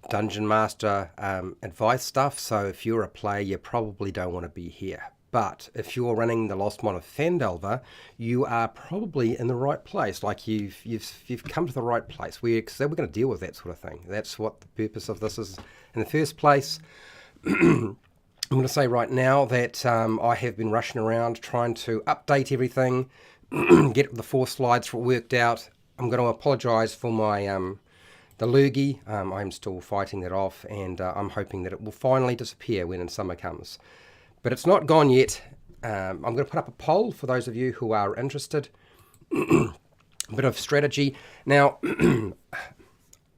Dungeon Master advice stuff, so if you're a player, you probably don't want to be here. But if you're running the Lost Mine of Phandelver, you are probably in the right place. Like you've come to the right place. So we're going to deal with that sort of thing. That's what the purpose of this is in the first place. I'm going to say right now that I have been rushing around trying to update everything, get the 4 slides worked out. I'm going to apologise for my the lurgy. I'm still fighting that off, and I'm hoping that it will finally disappear when summer comes. But it's not gone yet. I'm going to put up a poll for those of you who are interested. A bit of strategy. Now,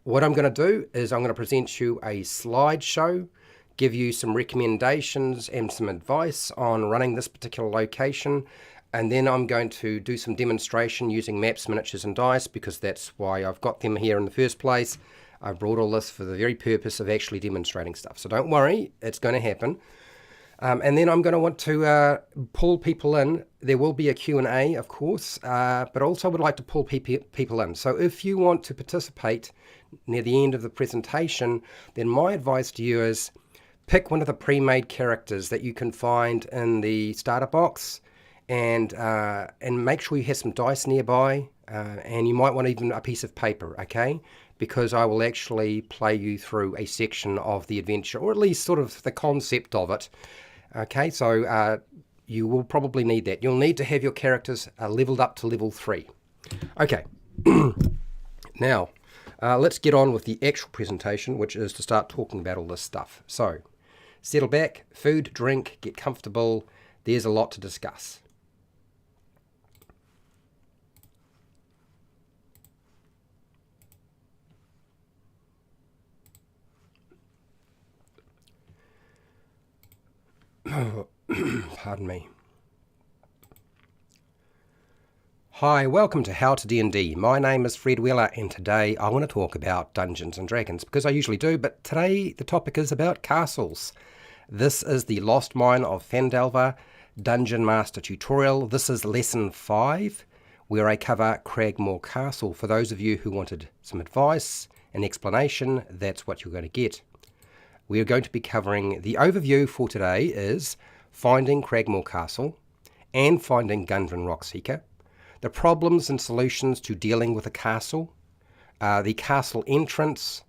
what I'm going to do is I'm going to present you a slideshow, give you some recommendations and some advice on running this particular location, and then I'm going to do some demonstration using maps, miniatures and dice, because that's why I've got them here in the first place. I've brought all this for the very purpose of actually demonstrating stuff. So don't worry, it's going to happen. And then I'm going to want to pull people in. There will be a Q&A, of course, but also would like to pull people in. So if you want to participate near the end of the presentation, then my advice to you is pick one of the pre-made characters that you can find in the starter box, and make sure you have some dice nearby, and you might want even a piece of paper, okay? Because I will actually play you through a section of the adventure, or at least sort of the concept of it. Okay, so you will probably need that. You'll need to have your characters leveled up to level 3. Okay, now let's get on with the actual presentation, which is to start talking about all this stuff. So, settle back, food, drink, get comfortable. There's a lot to discuss. Pardon me. Hi, welcome to How to D&D. My name is Fred Wheeler, and today I want to talk about Dungeons and Dragons, because I usually do, but today the topic is about castles. This is the Lost Mine of Phandelver Dungeon Master Tutorial. This is Lesson 5, where I cover Craigmore Castle. For those of you who wanted some advice and explanation, that's what you're going to get. We are going to be covering the overview for today is finding Craigmore Castle and finding Gundren Rockseeker, the problems and solutions to dealing with a castle, the castle entrance,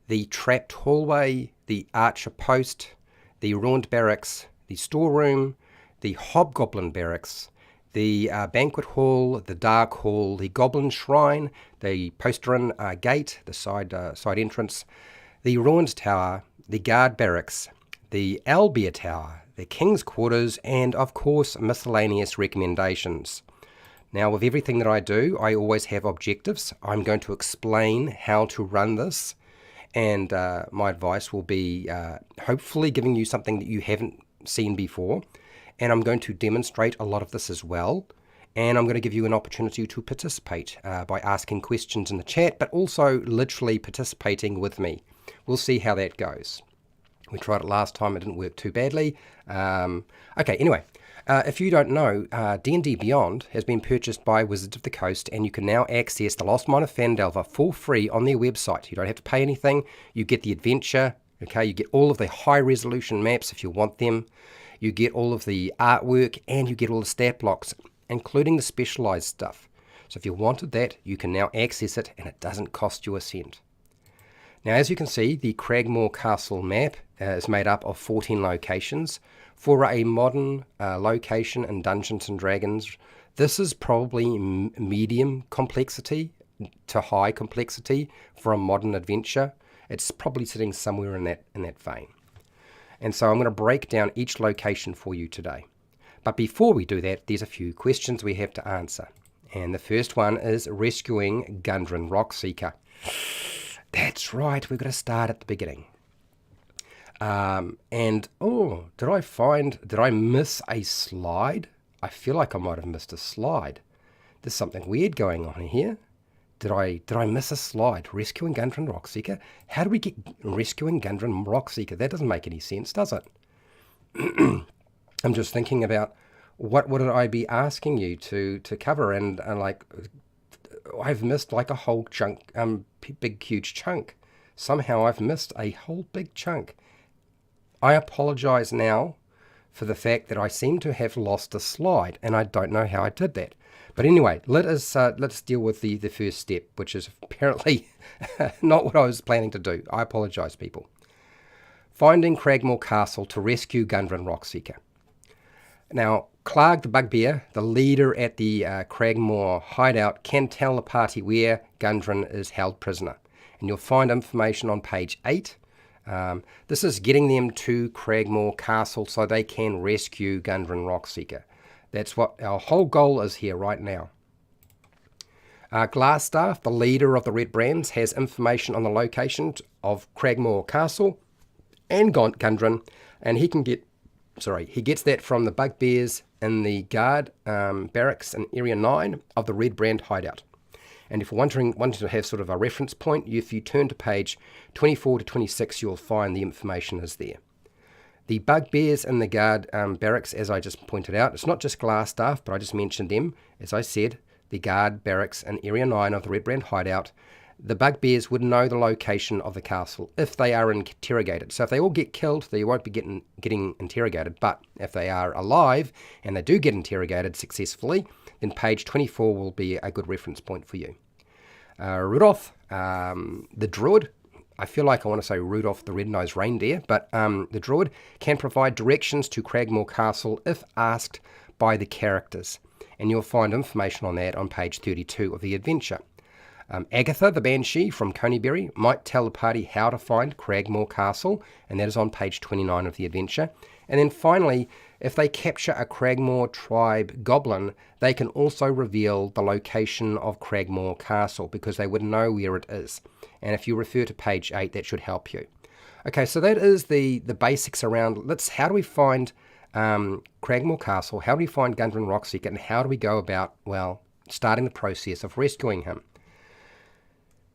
the trapped hallway, the archer post, the ruined barracks, the storeroom, the hobgoblin barracks, the banquet hall, the dark hall, the goblin shrine, the postern gate, the side entrance, the ruined tower, the guard barracks, the owlbear tower, the king's quarters, and of course miscellaneous recommendations. Now, with everything that I do, I always have objectives. I'm going to explain how to run this, and my advice will be hopefully giving you something that you haven't seen before, and I'm going to demonstrate a lot of this as well, and I'm going to give you an opportunity to participate by asking questions in the chat, but also literally participating with me. We'll see how that goes. We tried it last time, it didn't work too badly. Okay, anyway, if you don't know, D&D Beyond has been purchased by Wizards of the Coast, and you can now access the Lost Mine of Phandelver for free on their website. You don't have to pay anything. You get the adventure, okay? You get all of the high-resolution maps if you want them. You get all of the artwork, and you get all the stat blocks, including the specialized stuff. So if you wanted that, you can now access it, and it doesn't cost you a cent. Now, as you can see, the Craigmore Castle map is made up of 14 locations. For a modern location in Dungeons & Dragons, this is probably medium complexity to high complexity for a modern adventure. It's probably sitting somewhere in that vein. And so I'm going to break down each location for you today. But before we do that, there's a few questions we have to answer. And the first one is rescuing Gundren Rockseeker. That's right, we've got to start at the beginning. Did I miss a slide? I feel like I might have missed a slide. There's something weird going on here. Did I miss a slide? Rescuing Gundren Rockseeker? How do we get rescuing Gundren Rockseeker? That doesn't make any sense, does it? I'm just thinking about what would I be asking you to cover, and like I've missed like a whole chunk, big huge chunk. Somehow I've missed a whole big chunk. I apologise now for the fact that I seem to have lost a slide, and I don't know how I did that. But anyway, let's deal with the first step, which is apparently not what I was planning to do. I apologise, people. Finding Craigmore Castle to rescue gundren rockseeker. Now, Clark the Bugbear, the leader at the Craigmore hideout, can tell the party where Gundren is held prisoner. And you'll find information on page 8. This is getting them to Craigmore Castle so they can rescue Gundren rockseeker. That's what our whole goal is here right now. Glassstaff, the leader of the Red Brands, has information on the location of Craigmore Castle and Gundren, and he gets that from the bugbears in the guard barracks in Area 9 of the Red Brand hideout. And if you're wanting to have sort of a reference point, if you turn to page 24 to 26, you'll find the information is there. The bugbears in the guard barracks, as I just pointed out, it's not just Glassstaff, but I just mentioned them. As I said, the guard barracks in Area 9 of the Red Brand hideout. The bugbears would know the location of the castle if they are interrogated. So if they all get killed, they won't be getting interrogated. But if they are alive and they do get interrogated successfully, then page 24 will be a good reference point for you. Rudolph, the druid, I feel like I want to say Rudolph the Red-Nosed Reindeer, but the druid can provide directions to Craigmore Castle if asked by the characters. And you'll find information on that on page 32 of the adventure. Agatha, the Banshee from Coneybury, might tell the party how to find Craigmore Castle, and that is on page 29 of the adventure. And then finally, if they capture a Craigmore tribe goblin, they can also reveal the location of Craigmore Castle, because they would know where it is. And if you refer to page 8, that should help you. Okay, so that is the basics around how do we find Craigmore Castle, how do we find Gundren rockseeker, and how do we go about, well, starting the process of rescuing him.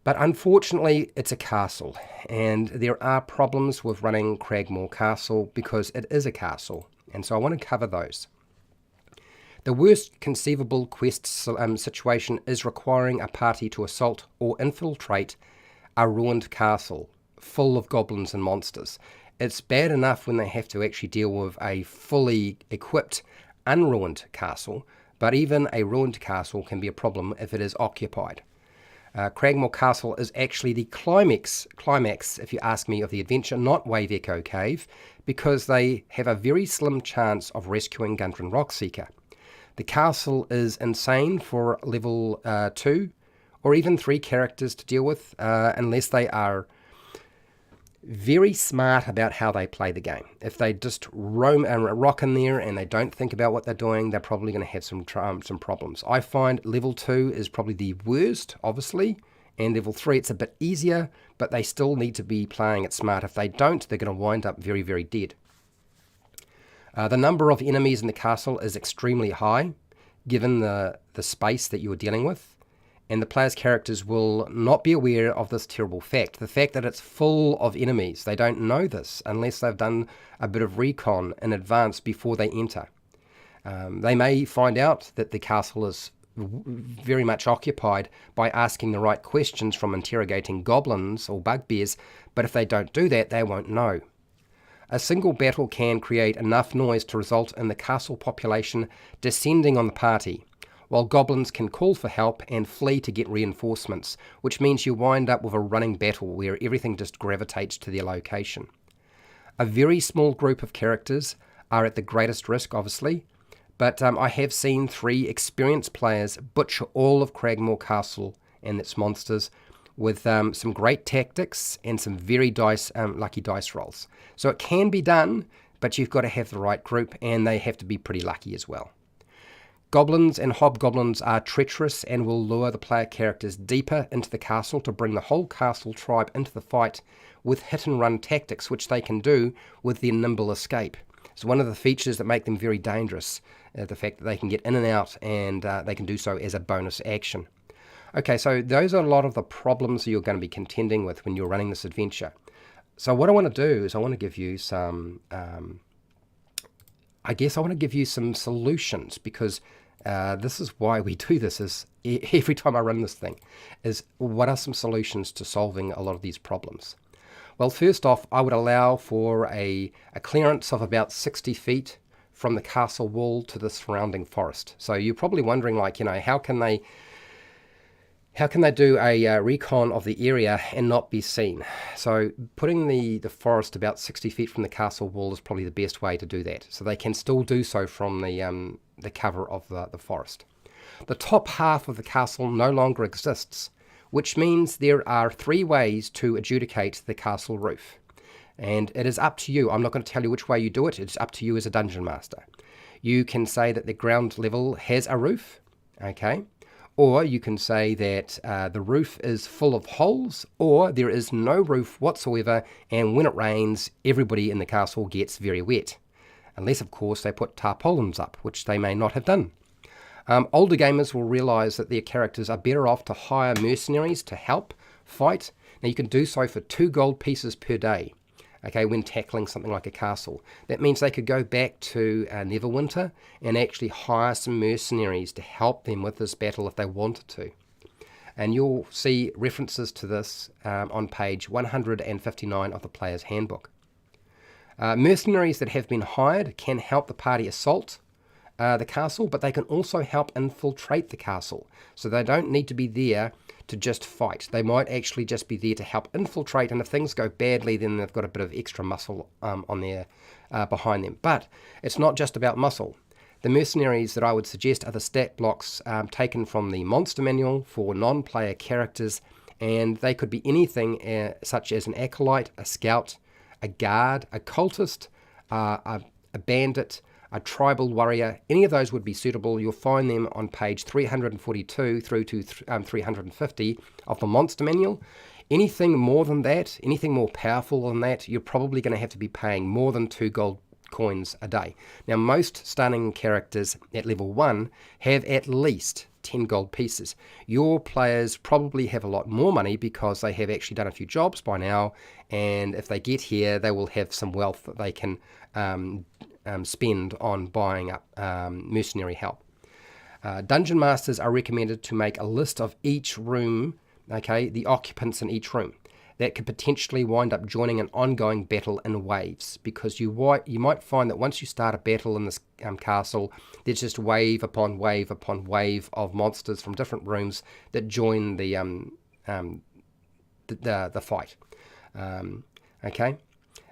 But unfortunately, it's a castle, and there are problems with running Craigmore Castle because it is a castle, and so I want to cover those. The worst conceivable quest situation is requiring a party to assault or infiltrate a ruined castle full of goblins and monsters. It's bad enough when they have to actually deal with a fully equipped, unruined castle, but even a ruined castle can be a problem if it is occupied. Craigmore Castle is actually the climax, if you ask me, of the adventure, not Wave Echo Cave, because they have a very slim chance of rescuing Gundren rockseeker. The castle is insane for level 2 or even 3 characters to deal with, unless they are very smart about how they play the game. If they just roam and rock in there and they don't think about what they're doing, they're probably going to have some problems. I find level 2 is probably the worst, obviously, and level 3 it's a bit easier, but they still need to be playing it smart. If they don't, they're going to wind up very, very dead. The number of enemies in the castle is extremely high, given the space that you're dealing with. And the player's characters will not be aware of this terrible fact. The fact that it's full of enemies. They don't know this unless they've done a bit of recon in advance before they enter. They may find out that the castle is very much occupied by asking the right questions from interrogating goblins or bugbears, but if they don't do that, they won't know. A single battle can create enough noise to result in the castle population descending on the party, while goblins can call for help and flee to get reinforcements, which means you wind up with a running battle where everything just gravitates to their location. A very small group of characters are at the greatest risk, obviously, but I have seen 3 experienced players butcher all of Craigmore Castle and its monsters with some great tactics and some very lucky dice rolls. So it can be done, but you've got to have the right group, and they have to be pretty lucky as well. Goblins and hobgoblins are treacherous and will lure the player characters deeper into the castle to bring the whole castle tribe into the fight with hit-and-run tactics, which they can do with their nimble escape. It's one of the features that make them very dangerous, the fact that they can get in and out, and they can do so as a bonus action. Okay, so those are a lot of the problems that you're going to be contending with when you're running this adventure. So what I want to do is I want to give you some... I want to give you some solutions, because This is why we do this, is every time I run this thing, is what are some solutions to solving a lot of these problems? Well, first off, I would allow for a clearance of about 60 feet from the castle wall to the surrounding forest. So you're probably wondering, like, how can they do a recon of the area and not be seen? So putting the forest about 60 feet from the castle wall is probably the best way to do that. So they can still do so from the cover of the forest. The top half of the castle no longer exists, which means there are 3 ways to adjudicate the castle roof. And it is up to you. I'm not going to tell you which way you do it. It's up to you as a dungeon master. You can say that the ground level has a roof, okay? Or you can say that the roof is full of holes, or there is no roof whatsoever, and when it rains, everybody in the castle gets very wet. Unless, of course, they put tarpaulins up, which they may not have done. Older gamers will realise that their characters are better off to hire mercenaries to help fight. Now, you can do so for 2 gold pieces per day, okay, when tackling something like a castle. That means they could go back to Neverwinter and actually hire some mercenaries to help them with this battle if they wanted to. And you'll see references to this on page 159 of the Player's Handbook. Mercenaries that have been hired can help the party assault the castle, but they can also help infiltrate the castle. So they don't need to be there to just fight. They might actually just be there to help infiltrate, and if things go badly, then they've got a bit of extra muscle on their behind them. But it's not just about muscle. The mercenaries that I would suggest are the stat blocks taken from the monster manual for non-player characters, and they could be anything such as an acolyte, a scout, a guard, a cultist, a bandit, a tribal warrior. Any of those would be suitable. You'll find them on page 342 through to 350 of the monster manual. Anything more than that, anything more powerful than that, you're probably going to have to be paying more than 2 gold coins a day. Now, most starting characters at level 1 have at least 10 gold pieces. Your players probably have a lot more money because they have actually done a few jobs by now, and if they get here, they will have some wealth that they can spend on buying up mercenary help. Dungeon masters are recommended to make a list of each room, okay, the occupants in each room. That could potentially wind up joining an ongoing battle in waves, because you might find that once you start a battle in this castle, there's just wave upon wave upon wave of monsters from different rooms that join the fight. Okay.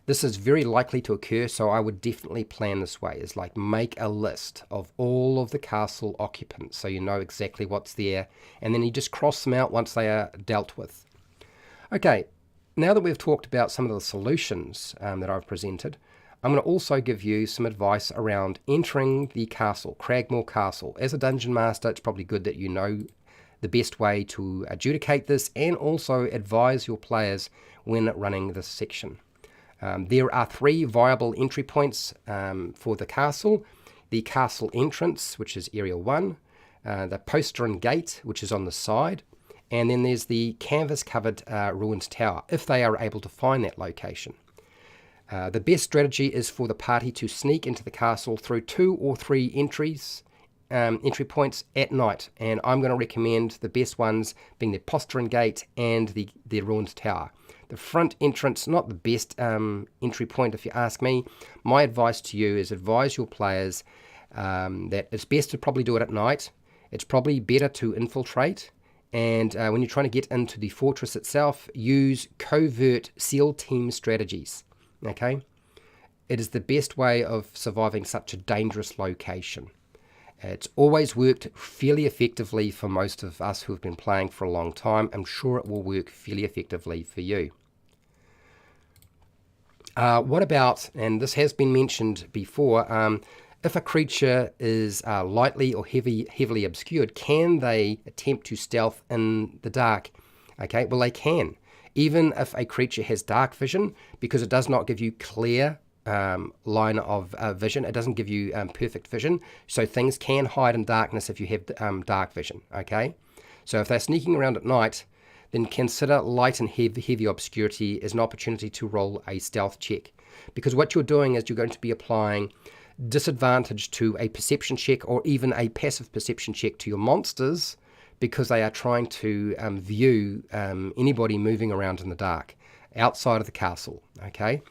This is very likely to occur, so I would definitely plan this way, is like make a list of all of the castle occupants so you know exactly what's there, and then you just cross them out once they are dealt with. Okay, now that we've talked about some of the solutions that I've presented, I'm going to also give you some advice around entering the castle, Craigmore Castle. As a dungeon master, it's probably good that you know the best way to adjudicate this and also advise your players when running this section. There are 3 viable entry points for the castle. The castle entrance, which is area 1, the postern gate, which is on the side, and then there's the canvas-covered ruined tower, if they are able to find that location. The best strategy is for the party to sneak into the castle through 2 or 3 entry points at night, and I'm going to recommend the best ones being the postern gate and the ruined tower. The front entrance, not the best entry point if you ask me. My advice to you is advise your players that it's best to probably do it at night. It's probably better to infiltrate, and when you're trying to get into the fortress itself, use covert SEAL team strategies. Okay, it is the best way of surviving such a dangerous location. It's always worked fairly effectively for most of us who have been playing for a long time. I'm sure it will work fairly effectively for you. What about, and this has been mentioned before, if a creature is lightly or heavily obscured, can they attempt to stealth in the dark? Okay, well, they can. Even if a creature has dark vision, because it does not give you clear line of vision. It doesn't give you perfect vision, so things can hide in darkness if you have dark vision, okay? So if they're sneaking around at night, then consider light and heavy obscurity as an opportunity to roll a stealth check, because what you're doing is you're going to be applying disadvantage to a perception check or even a passive perception check to your monsters because they are trying to view anybody moving around in the dark outside of the castle. Okay,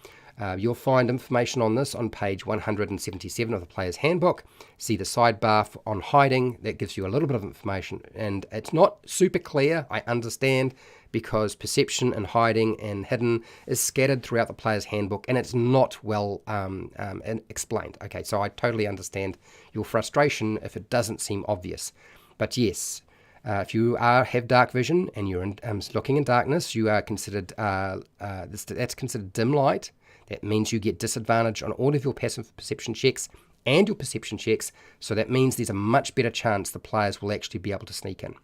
you'll find information on this on page 177 of the Player's Handbook. See the sidebar on hiding. That gives you a little bit of information, and it's not super clear, I understand, because perception and hiding and hidden is scattered throughout the Player's Handbook, and it's not well explained. Okay, so I totally understand your frustration if it doesn't seem obvious. But yes, if you have dark vision and you're looking in darkness, you are considered that's considered dim light. That means you get disadvantage on all of your passive perception checks and your perception checks, so that means there's a much better chance the players will actually be able to sneak in.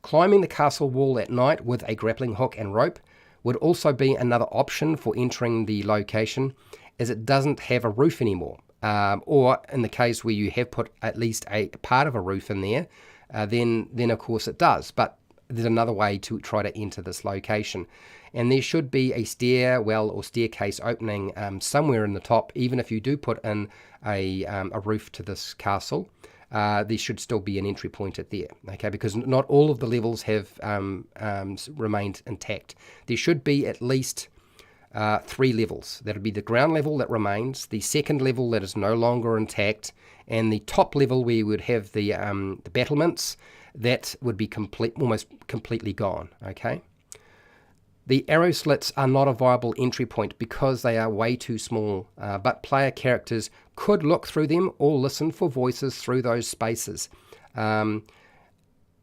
Climbing the castle wall at night with a grappling hook and rope would also be another option for entering the location, as it doesn't have a roof anymore. Or in the case where you have put at least a part of a roof in there, then of course it does. But there's another way to try to enter this location. And there should be a stairwell or staircase opening somewhere in the top, even if you do put in a roof to this castle. There should still be an entry point at there, okay, because not all of the levels have remained intact. There should be at least 3 levels. That would be the ground level that remains, the second level that is no longer intact, and the top level where you would have the battlements. That would be almost completely gone, okay? The arrow slits are not a viable entry point because they are way too small, but player characters could look through them or listen for voices through those spaces,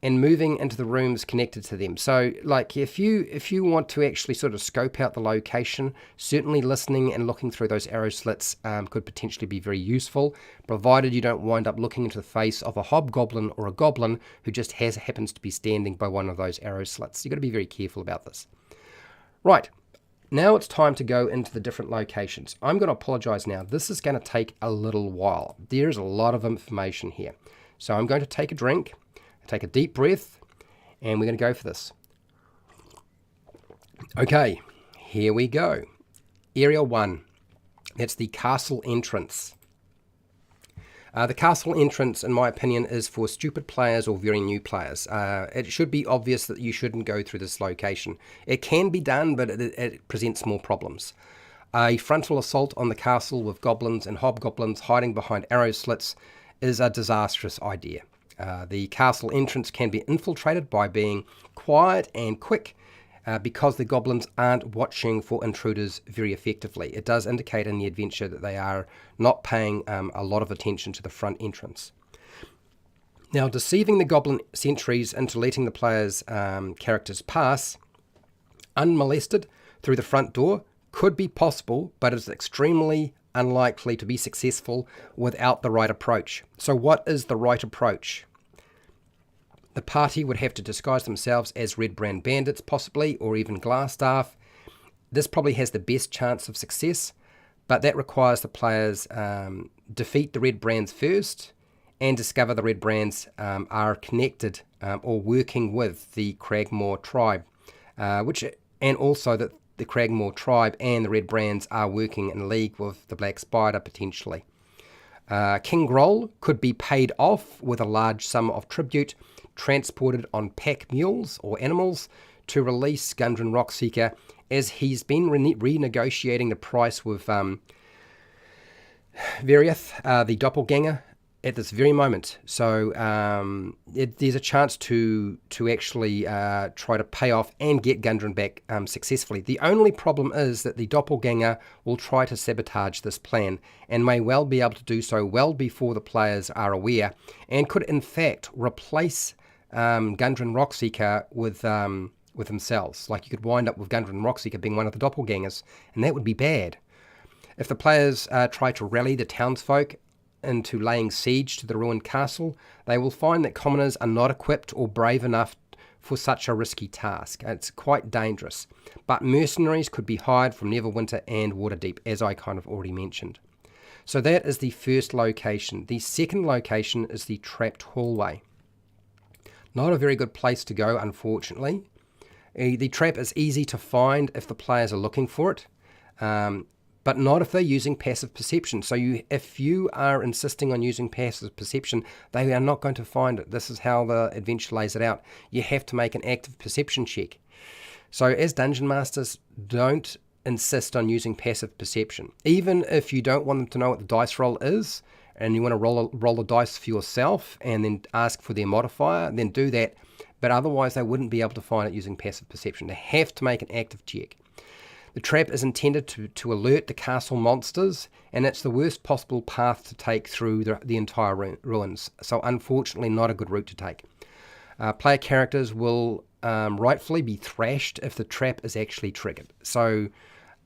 and moving into the rooms connected to them. So, like, if you want to actually sort of scope out the location, certainly listening and looking through those arrow slits could potentially be very useful, provided you don't wind up looking into the face of a hobgoblin or a goblin who just happens to be standing by one of those arrow slits. You've got to be very careful about this. Right, now it's time to go into the different locations. I'm going to apologize now. This is going to take a little while. There's a lot of information here. So I'm going to take a drink, take a deep breath, and we're going to go for this. Okay, here we go. Area 1, that's the castle entrance. The castle entrance, in my opinion, is for stupid players or very new players. It should be obvious that you shouldn't go through this location. It can be done, but it presents more problems. A frontal assault on the castle with goblins and hobgoblins hiding behind arrow slits is a disastrous idea. The castle entrance can be infiltrated by being quiet and quick, because the goblins aren't watching for intruders very effectively. It does indicate in the adventure that they are not paying a lot of attention to the front entrance. Now, deceiving the goblin sentries into letting the players' characters pass unmolested through the front door could be possible, but it's extremely unlikely to be successful without the right approach. So what is the right approach? The party would have to disguise themselves as Red Brand bandits, possibly, or even Glassstaff. This probably has the best chance of success, but that requires the players defeat the Red Brands first and discover the Red Brands are connected or working with the Craigmore tribe, and also that the Craigmore tribe and the Red Brands are working in league with the Black Spider, potentially. King Groll could be paid off with a large sum of tribute transported on pack mules or animals to release Gundren Rockseeker, as he's been renegotiating the price with Veriath, the doppelganger, at this very moment. So there's a chance to actually try to pay off and get Gundren back successfully. The only problem is that the doppelganger will try to sabotage this plan and may well be able to do so well before the players are aware, and could in fact replace Gundren Rockseeker with themselves. Like, you could wind up with Gundren Rockseeker being one of the doppelgangers, and that would be bad. If the players try to rally the townsfolk into laying siege to the ruined castle, they will find that commoners are not equipped or brave enough for such a risky task. It's quite dangerous. But mercenaries could be hired from Neverwinter and Waterdeep, as I kind of already mentioned. So that is the first location. The second location is the trapped hallway. Not a very good place to go, unfortunately. The trap is easy to find if the players are looking for it, but not if they're using passive perception. So if you are insisting on using passive perception, they are not going to find it. This is how the adventure lays it out. You have to make an active perception check. So as Dungeon Masters, don't insist on using passive perception. Even if you don't want them to know what the dice roll is, and you want to roll a dice for yourself and then ask for their modifier, then do that. But otherwise, they wouldn't be able to find it using passive perception. They have to make an active check. The trap is intended to alert the castle monsters, and it's the worst possible path to take through the entire ruins. So unfortunately, not a good route to take. Player characters will rightfully be thrashed if the trap is actually triggered. So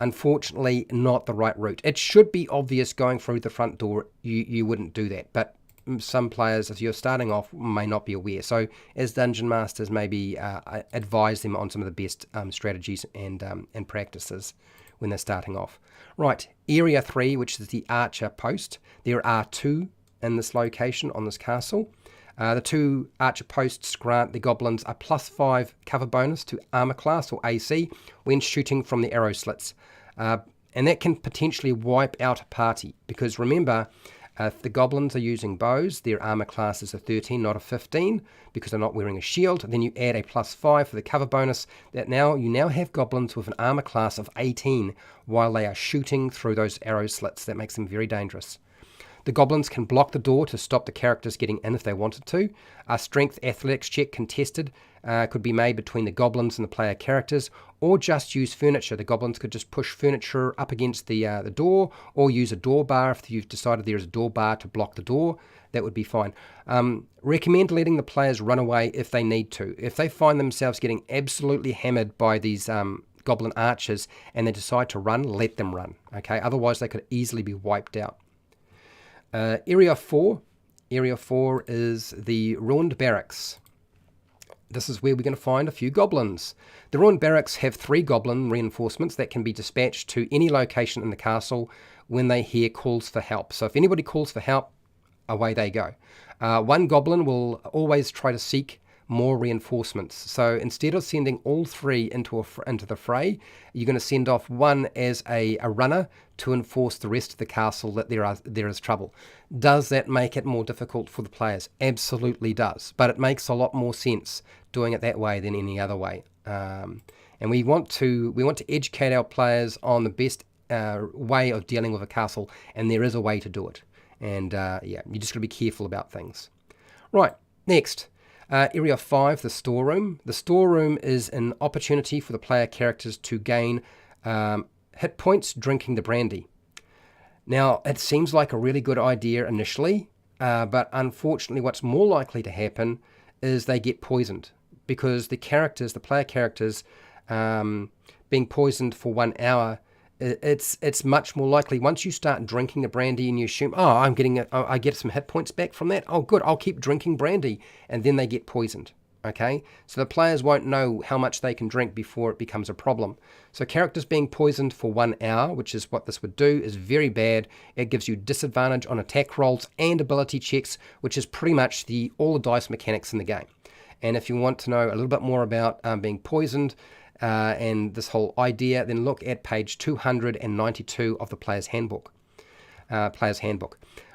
unfortunately, not the right route. It should be obvious going through the front door. You wouldn't do that, but some players, if you're starting off, may not be aware. So as Dungeon Masters, maybe advise them on some of the best strategies and practices when they're starting off. Right, Area 3, which is the Archer post. There are 2 in this location on this castle. The 2 Archer posts grant the Goblins a +5 cover bonus to armor class or AC when shooting from the arrow slits. And that can potentially wipe out a party, because remember, if the Goblins are using bows, their armor class is a 13, not a 15, because they're not wearing a shield. Then you add a +5 for the cover bonus. You now have Goblins with an armor class of 18 while they are shooting through those arrow slits. That makes them very dangerous. The Goblins can block the door to stop the characters getting in if they wanted to. A strength athletics check contested could be made between the Goblins and the player characters, or just use furniture. The Goblins could just push furniture up against the door, or use a door bar if you've decided there is a door bar to block the door. That would be fine. Recommend letting the players run away if they need to. If they find themselves getting absolutely hammered by these Goblin archers and they decide to run, let them run. Okay, otherwise they could easily be wiped out. Area 4. Area 4 is the Ruined Barracks. This is where we're going to find a few Goblins. The Ruined Barracks have 3 Goblin reinforcements that can be dispatched to any location in the castle when they hear calls for help. So if anybody calls for help, away they go. 1 Goblin will always try to seek more reinforcements. So instead of sending all 3 into the fray, you're going to send off 1 as a runner to enforce the rest of the castle that there is trouble. Does that make it more difficult for the players? Absolutely does. But it makes a lot more sense doing it that way than any other way. And we want to educate our players on the best way of dealing with a castle, and there is a way to do it. And you just got to be careful about things. Right, next. Area 5, the Storeroom. The Storeroom is an opportunity for the player characters to gain hit points drinking the brandy. Now, it seems like a really good idea initially, but unfortunately what's more likely to happen is they get poisoned, because the player characters, being poisoned for 1 hour, it's much more likely once you start drinking the brandy and you assume, I get some hit points back from that. Oh, good, I'll keep drinking brandy, and then they get poisoned. Okay, so the players won't know how much they can drink before it becomes a problem. So characters being poisoned for 1 hour, which is what this would do, is very bad. It gives you disadvantage on attack rolls and ability checks, which is pretty much all the dice mechanics in the game. And if you want to know a little bit more about being poisoned, and this whole idea, then look at page 292 of the Player's Handbook.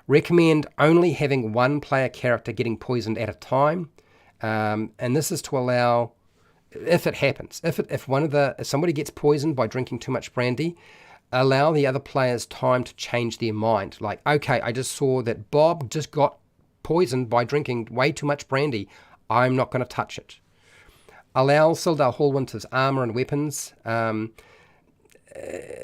Recommend only having 1 player character getting poisoned at a time, and this is to allow, if it happens, if somebody gets poisoned by drinking too much brandy, allow the other players time to change their mind. Like, okay, I just saw that Bob just got poisoned by drinking way too much brandy. I'm not going to touch it. Allow Sildar Hallwinter's armor and weapons.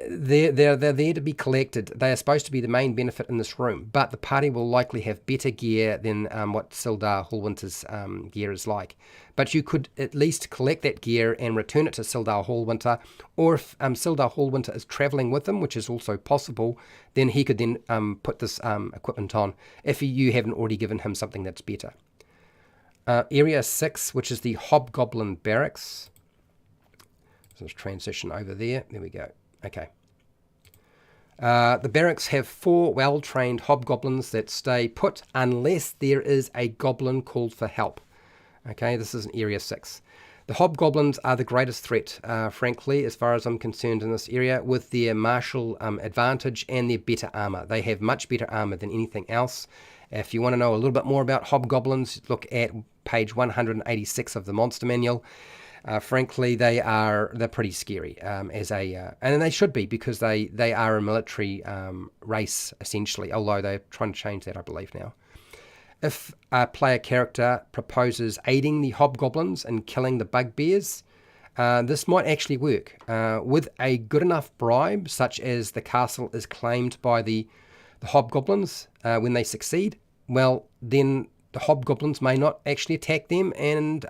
They're there to be collected. They are supposed to be the main benefit in this room, but the party will likely have better gear than what Sildar Hallwinter's gear is like. But you could at least collect that gear and return it to Sildar Hallwinter, or if Sildar Hallwinter is travelling with them, which is also possible, then he could then put this equipment on if you haven't already given him something that's better. Area 6, which is the Hobgoblin Barracks. So let's transition over there. There we go. Okay. The barracks have 4 well-trained hobgoblins that stay put unless there is a goblin called for help. Okay, this is in Area 6. The Hobgoblins are the greatest threat, frankly, as far as I'm concerned in this area, with their martial advantage and their better armor. They have much better armor than anything else. If you want to know a little bit more about Hobgoblins, look at page 186 of the Monster Manual. Frankly, they're pretty scary and they should be, because they are a military race essentially. Although they're trying to change that, I believe now. If a player character proposes aiding the Hobgoblins and killing the bugbears, this might actually work. With a good enough bribe, such as the castle is claimed by the Hobgoblins when they succeed, well, then the Hobgoblins may not actually attack them, and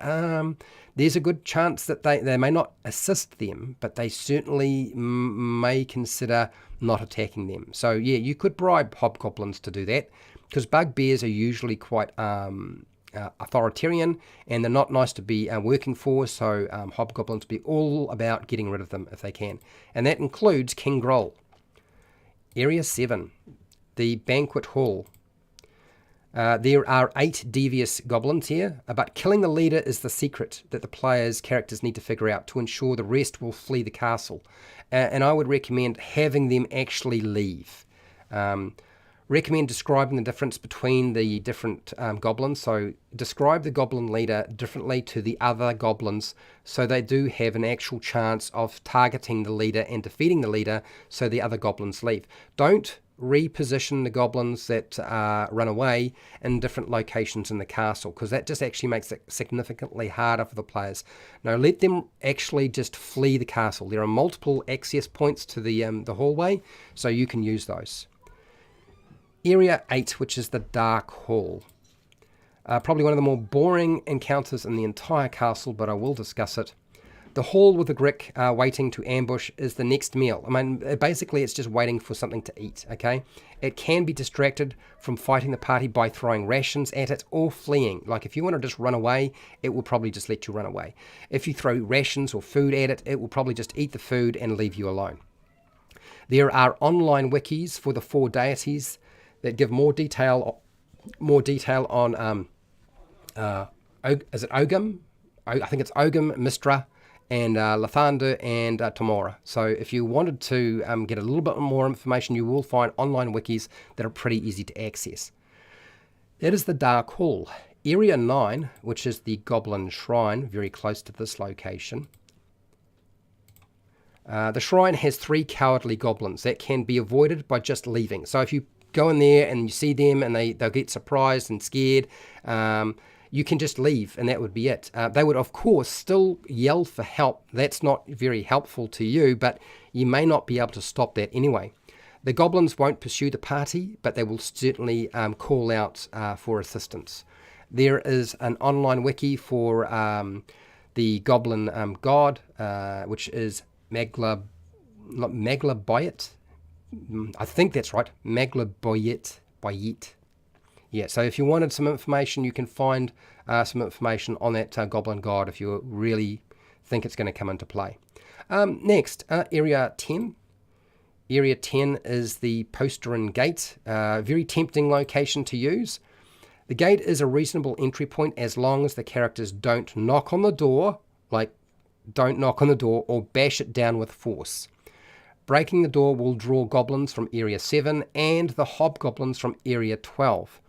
there's a good chance that they may not assist them, but they certainly may consider not attacking them. So yeah, you could bribe Hobgoblins to do that, because bugbears are usually quite authoritarian, and they're not nice to be working for, so Hobgoblins be all about getting rid of them if they can. And that includes King Groll. Area 7, the Banquet Hall. There are 8 devious goblins here, but killing the leader is the secret that the players' characters need to figure out to ensure the rest will flee the castle. And I would recommend having them actually leave. Recommend describing the difference between the different goblins. So describe the goblin leader differently to the other goblins, so they do have an actual chance of targeting the leader and defeating the leader, so the other goblins leave. Don't reposition the goblins that run away in different locations in the castle, because that just actually makes it significantly harder for the players. No, let them actually just flee the castle. There are multiple access points to the hallway, so you can use those. Area 8, which is the Dark Hall. Probably one of the more boring encounters in the entire castle, but I will discuss it. The hall with the Grick waiting to ambush is the next meal. I mean, basically it's just waiting for something to eat, okay? It can be distracted from fighting the party by throwing rations at it or fleeing. Like if you want to just run away, it will probably just let you run away. If you throw rations or food at it, it will probably just eat the food and leave you alone. There are online wikis for the 4 deities that give more detail on is it Ogum? I think it's Ogum, Mistra, and Lathander and Tamora. So if you wanted to get a little bit more information, you will find online wikis that are pretty easy to access. That is the Dark Hall. Area 9, which is the Goblin Shrine, very close to this location. The shrine has 3 cowardly goblins that can be avoided by just leaving. So if you go in there and you see them and they'll get surprised and scared, you can just leave and that would be it. They would of course still yell for help. That's not very helpful to you, but you may not be able to stop that anyway. The goblins won't pursue the party, but they will certainly call out for assistance. There is an online wiki for the goblin god, which is Maglaboyet. I think that's right, Maglaboyet. Yeah, so if you wanted some information, you can find some information on that goblin god if you really think it's going to come into play. Next, Area 10. Area 10 is the postern gate, very tempting location to use. The gate is a reasonable entry point as long as the characters don't knock on the door, or bash it down with force. Breaking the door will draw goblins from Area 7 and the Hobgoblins from Area 12.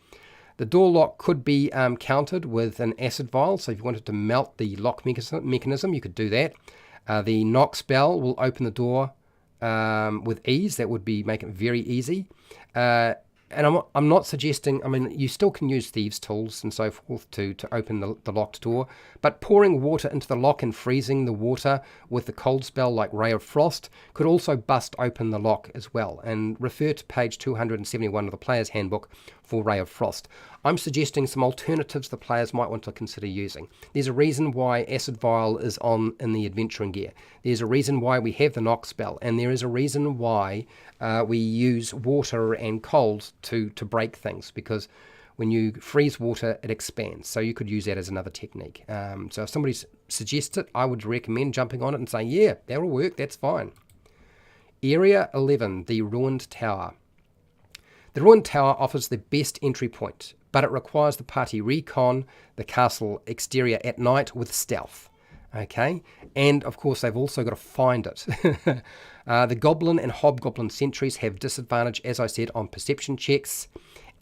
The door lock could be countered with an acid vial, so if you wanted to melt the lock mechanism, you could do that. The knock spell will open the door with ease. That would make it very easy. And I'm not suggesting, I mean, you still can use thieves' tools and so forth to open the locked door, but pouring water into the lock and freezing the water with the cold spell like Ray of Frost could also bust open the lock as well. And refer to page 271 of the Player's Handbook for Ray of Frost. I'm suggesting some alternatives the players might want to consider using. There's a reason why Acid Vial is in the adventuring gear. There's a reason why we have the knock spell, and there is a reason why we use water and cold to break things, because when you freeze water, it expands. So you could use that as another technique. So if somebody suggests it, I would recommend jumping on it and saying, yeah, that'll work, that's fine. Area 11, the Ruined Tower. The Ruined Tower offers the best entry point, but it requires the party recon the castle exterior at night with stealth. Okay, and of course they've also got to find it. The Goblin and Hobgoblin sentries have disadvantage, as I said, on perception checks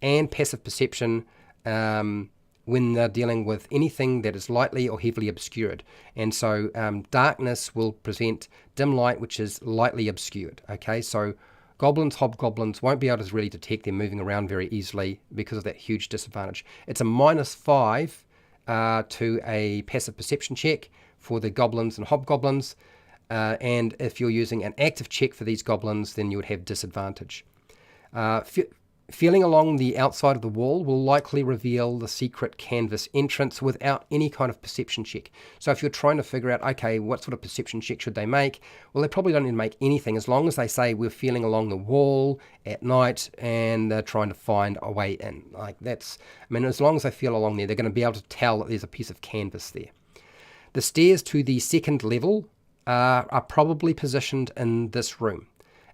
and passive perception when they're dealing with anything that is lightly or heavily obscured. And so darkness will present dim light, which is lightly obscured. Okay, so Goblins, Hobgoblins won't be able to really detect them moving around very easily because of that huge disadvantage. It's a -5 to a passive perception check for the Goblins and Hobgoblins, and if you're using an active check for these Goblins, then you would have disadvantage. Feeling along the outside of the wall will likely reveal the secret canvas entrance without any kind of perception check. So if you're trying to figure out, okay, what sort of perception check should they make? Well, they probably don't need to make anything as long as they say we're feeling along the wall at night and they're trying to find a way in. Like that's, I mean, as long as they feel along there, they're going to be able to tell that there's a piece of canvas there. The stairs to the second level are probably positioned in this room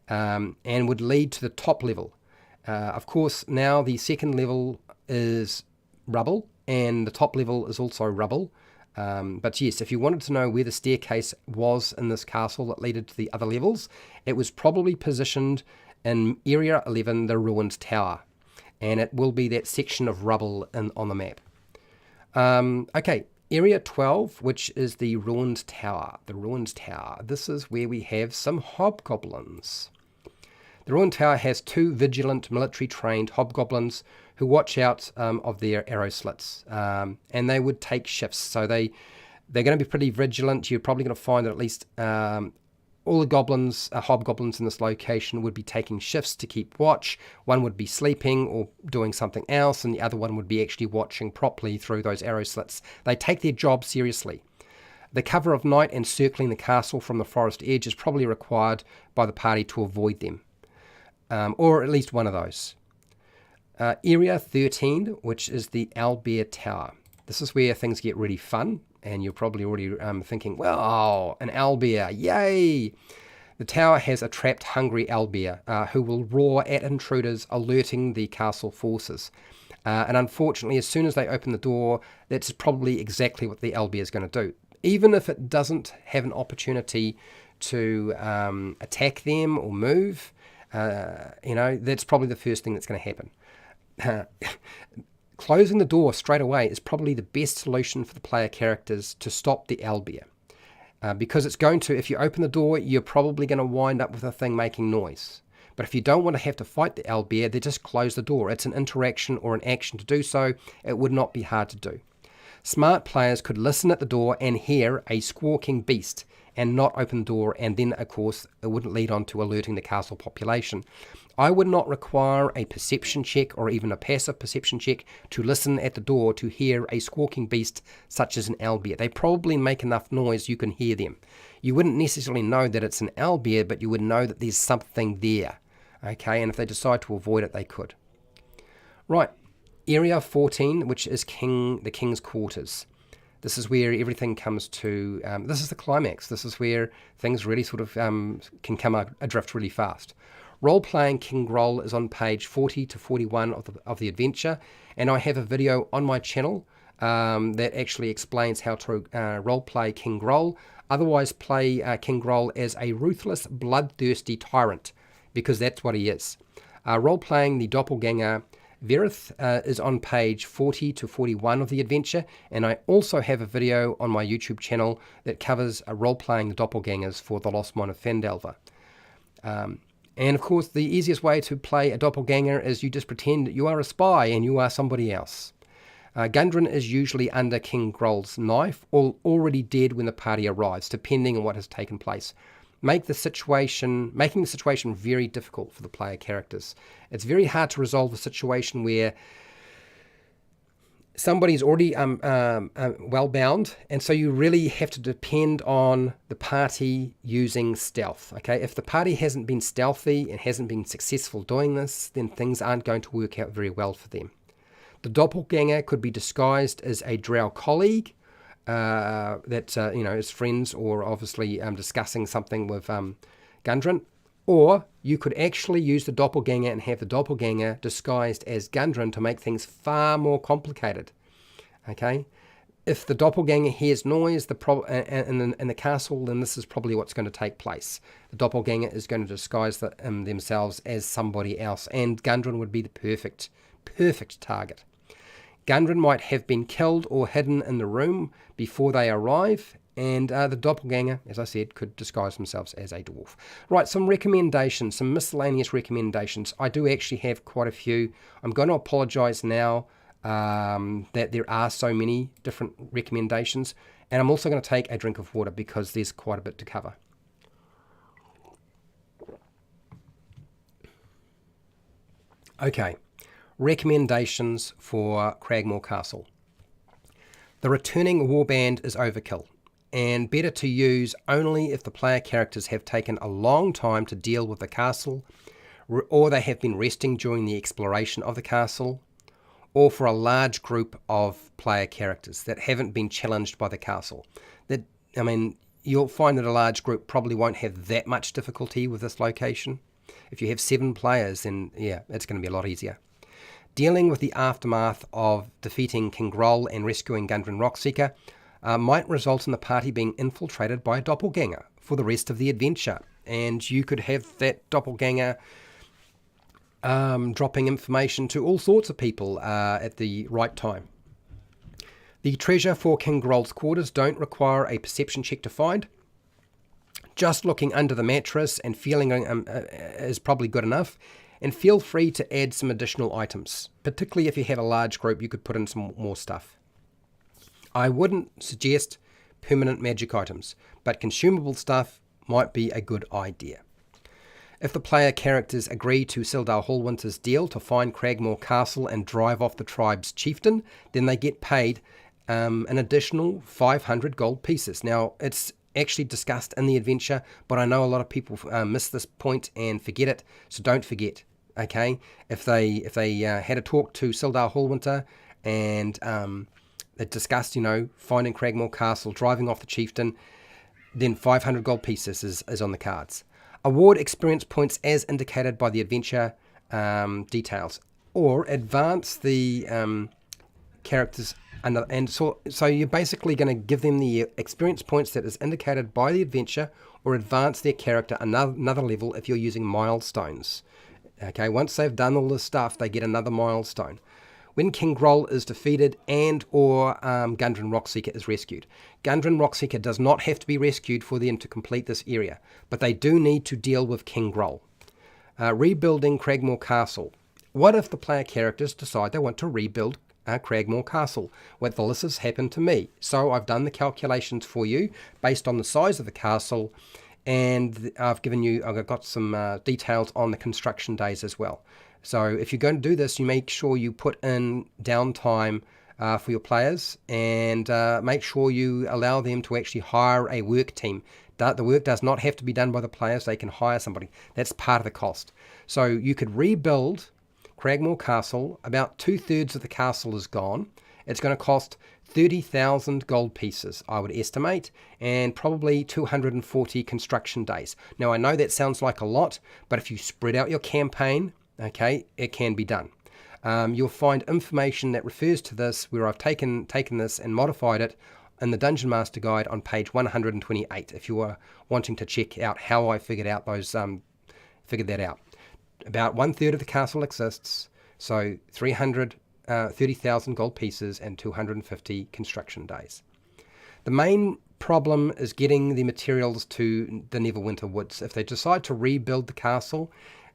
and would lead to the top level. Of course, now the second level is rubble and the top level is also rubble. But yes, if you wanted to know where the staircase was in this castle that led to the other levels, it was probably positioned in Area 11, the Ruined Tower. And it will be that section of rubble on the map. Okay, Area 12, which is the Ruined Tower. The Ruined Tower. This is where we have some hobgoblins. The Ruined Tower has 2 vigilant, military-trained hobgoblins who watch out of their arrow slits, and they would take shifts. So they're going to be pretty vigilant. You're probably going to find that at least all the goblins, hobgoblins in this location would be taking shifts to keep watch. One would be sleeping or doing something else, and the other one would be actually watching properly through those arrow slits. They take their job seriously. The cover of night and circling the castle from the forest edge is probably required by the party to avoid them. Or at least one of those. Area 13, which is the Owlbear Tower. This is where things get really fun, and you're probably already thinking, well, an owlbear, yay! The tower has a trapped, hungry owlbear who will roar at intruders, alerting the castle forces. And unfortunately, as soon as they open the door, that's probably exactly what the owlbear is going to do. Even if it doesn't have an opportunity to attack them or move, that's probably the first thing that's going to happen. Closing the door straight away is probably the best solution for the player characters to stop the owlbear. Because it's going to, if you open the door, you're probably going to wind up with a thing making noise. But if you don't want to have to fight the owlbear, then just close the door. It's an interaction or an action to do so. It would not be hard to do. Smart players could listen at the door and hear a squawking beast and not open the door, and then, of course, it wouldn't lead on to alerting the castle population. I would not require a perception check or even a passive perception check to listen at the door to hear a squawking beast such as an owlbear. They probably make enough noise you can hear them. You wouldn't necessarily know that it's an owlbear, but you would know that there's something there. Okay, and if they decide to avoid it, they could. Right, Area 14, which is the King's Quarters. This is where everything comes to, this is the climax. This is where things really sort of can come adrift really fast. Role-playing King Groll is on page 40 to 41 of the adventure, and I have a video on my channel that actually explains how to role-play King Groll. Otherwise, play King Groll as a ruthless, bloodthirsty tyrant, because that's what he is. Role-playing the doppelganger Verith is on page 40 to 41 of the adventure, and I also have a video on my YouTube channel that covers role-playing the doppelgangers for the Lost Mine of Phandelver. And of course, the easiest way to play a doppelganger is you just pretend you are a spy and you are somebody else. Gundren is usually under King Groll's knife or already dead when the party arrives, depending on what has taken place. Making the situation very difficult for the player characters. It's very hard to resolve a situation where somebody's already well bound, and so you really have to depend on the party using stealth. Okay, if the party hasn't been stealthy and hasn't been successful doing this, then things aren't going to work out very well for them. The doppelganger could be disguised as a drow colleague that is friends, or obviously discussing something with Gundren, or you could actually use the doppelganger and have the doppelganger disguised as Gundren to make things far more complicated. Okay, If the doppelganger hears noise in the castle, then this is probably what's going to take place. The doppelganger is going to disguise themselves as somebody else, and gundren would be the perfect target. Gundren might have been killed or hidden in the room before they arrive, and the doppelganger, as I said, could disguise themselves as a dwarf. Right, some recommendations, some miscellaneous recommendations. I do actually have quite a few. I'm going to apologise now that there are so many different recommendations, and I'm also going to take a drink of water because there's quite a bit to cover. Okay, recommendations for Craigmore Castle. The returning warband is overkill, and better to use only if the player characters have taken a long time to deal with the castle, or they have been resting during the exploration of the castle, or for a large group of player characters that haven't been challenged by the castle. You'll find that a large group probably won't have that much difficulty with this location. If you have 7 players, then yeah, it's going to be a lot easier. Dealing with the aftermath of defeating King Groll and rescuing Gundren Rockseeker might result in the party being infiltrated by a doppelganger for the rest of the adventure, and you could have that doppelganger dropping information to all sorts of people at the right time. The treasure for King Groll's quarters don't require a perception check to find. Just looking under the mattress and feeling is probably good enough. And feel free to add some additional items. Particularly if you have a large group, you could put in some more stuff. I wouldn't suggest permanent magic items, but consumable stuff might be a good idea. If the player characters agree to Sildar Hallwinter's deal to find Craigmore Castle and drive off the tribe's chieftain, then they get paid an additional 500 gold pieces. Now, it's actually discussed in the adventure, but I know a lot of people miss this point and forget it, so don't forget. Okay, if they had a talk to Sildar Hallwinter and they discussed, finding Craigmore Castle, driving off the chieftain, then 500 gold pieces is on the cards. Award experience points as indicated by the adventure details, or advance the characters. And so you're basically going to give them the experience points that is indicated by the adventure, or advance their character another level if you're using milestones. Okay, once they've done all this stuff, they get another milestone. When King Groll is defeated and or Gundren Rockseeker is rescued. Gundren Rockseeker does not have to be rescued for them to complete this area, but they do need to deal with King Groll. Rebuilding Craigmore Castle. What if the player characters decide they want to rebuild Craigmore Castle? Well, this has happened to me. So I've done the calculations for you based on the size of the castle, and I've got some details on the construction days as well. So if you're going to do this, you make sure you put in downtime for your players, and make sure you allow them to actually hire a work team. The work does not have to be done by the players. They can hire somebody. That's part of the cost. So you could rebuild Craigmore Castle. About 2/3 of the castle is gone. It's going to cost 30,000 gold pieces, I would estimate, and probably 240 construction days. Now, I know that sounds like a lot, but if you spread out your campaign, okay, it can be done. You'll find information that refers to this, where I've taken this and modified it in the Dungeon Master Guide on page 128, if you are wanting to check out how I figured that out. About 1/3 of the castle exists, so 30,000 gold pieces and 250 construction days. The main problem is getting the materials to the Neverwinter Woods. If they decide to rebuild the castle,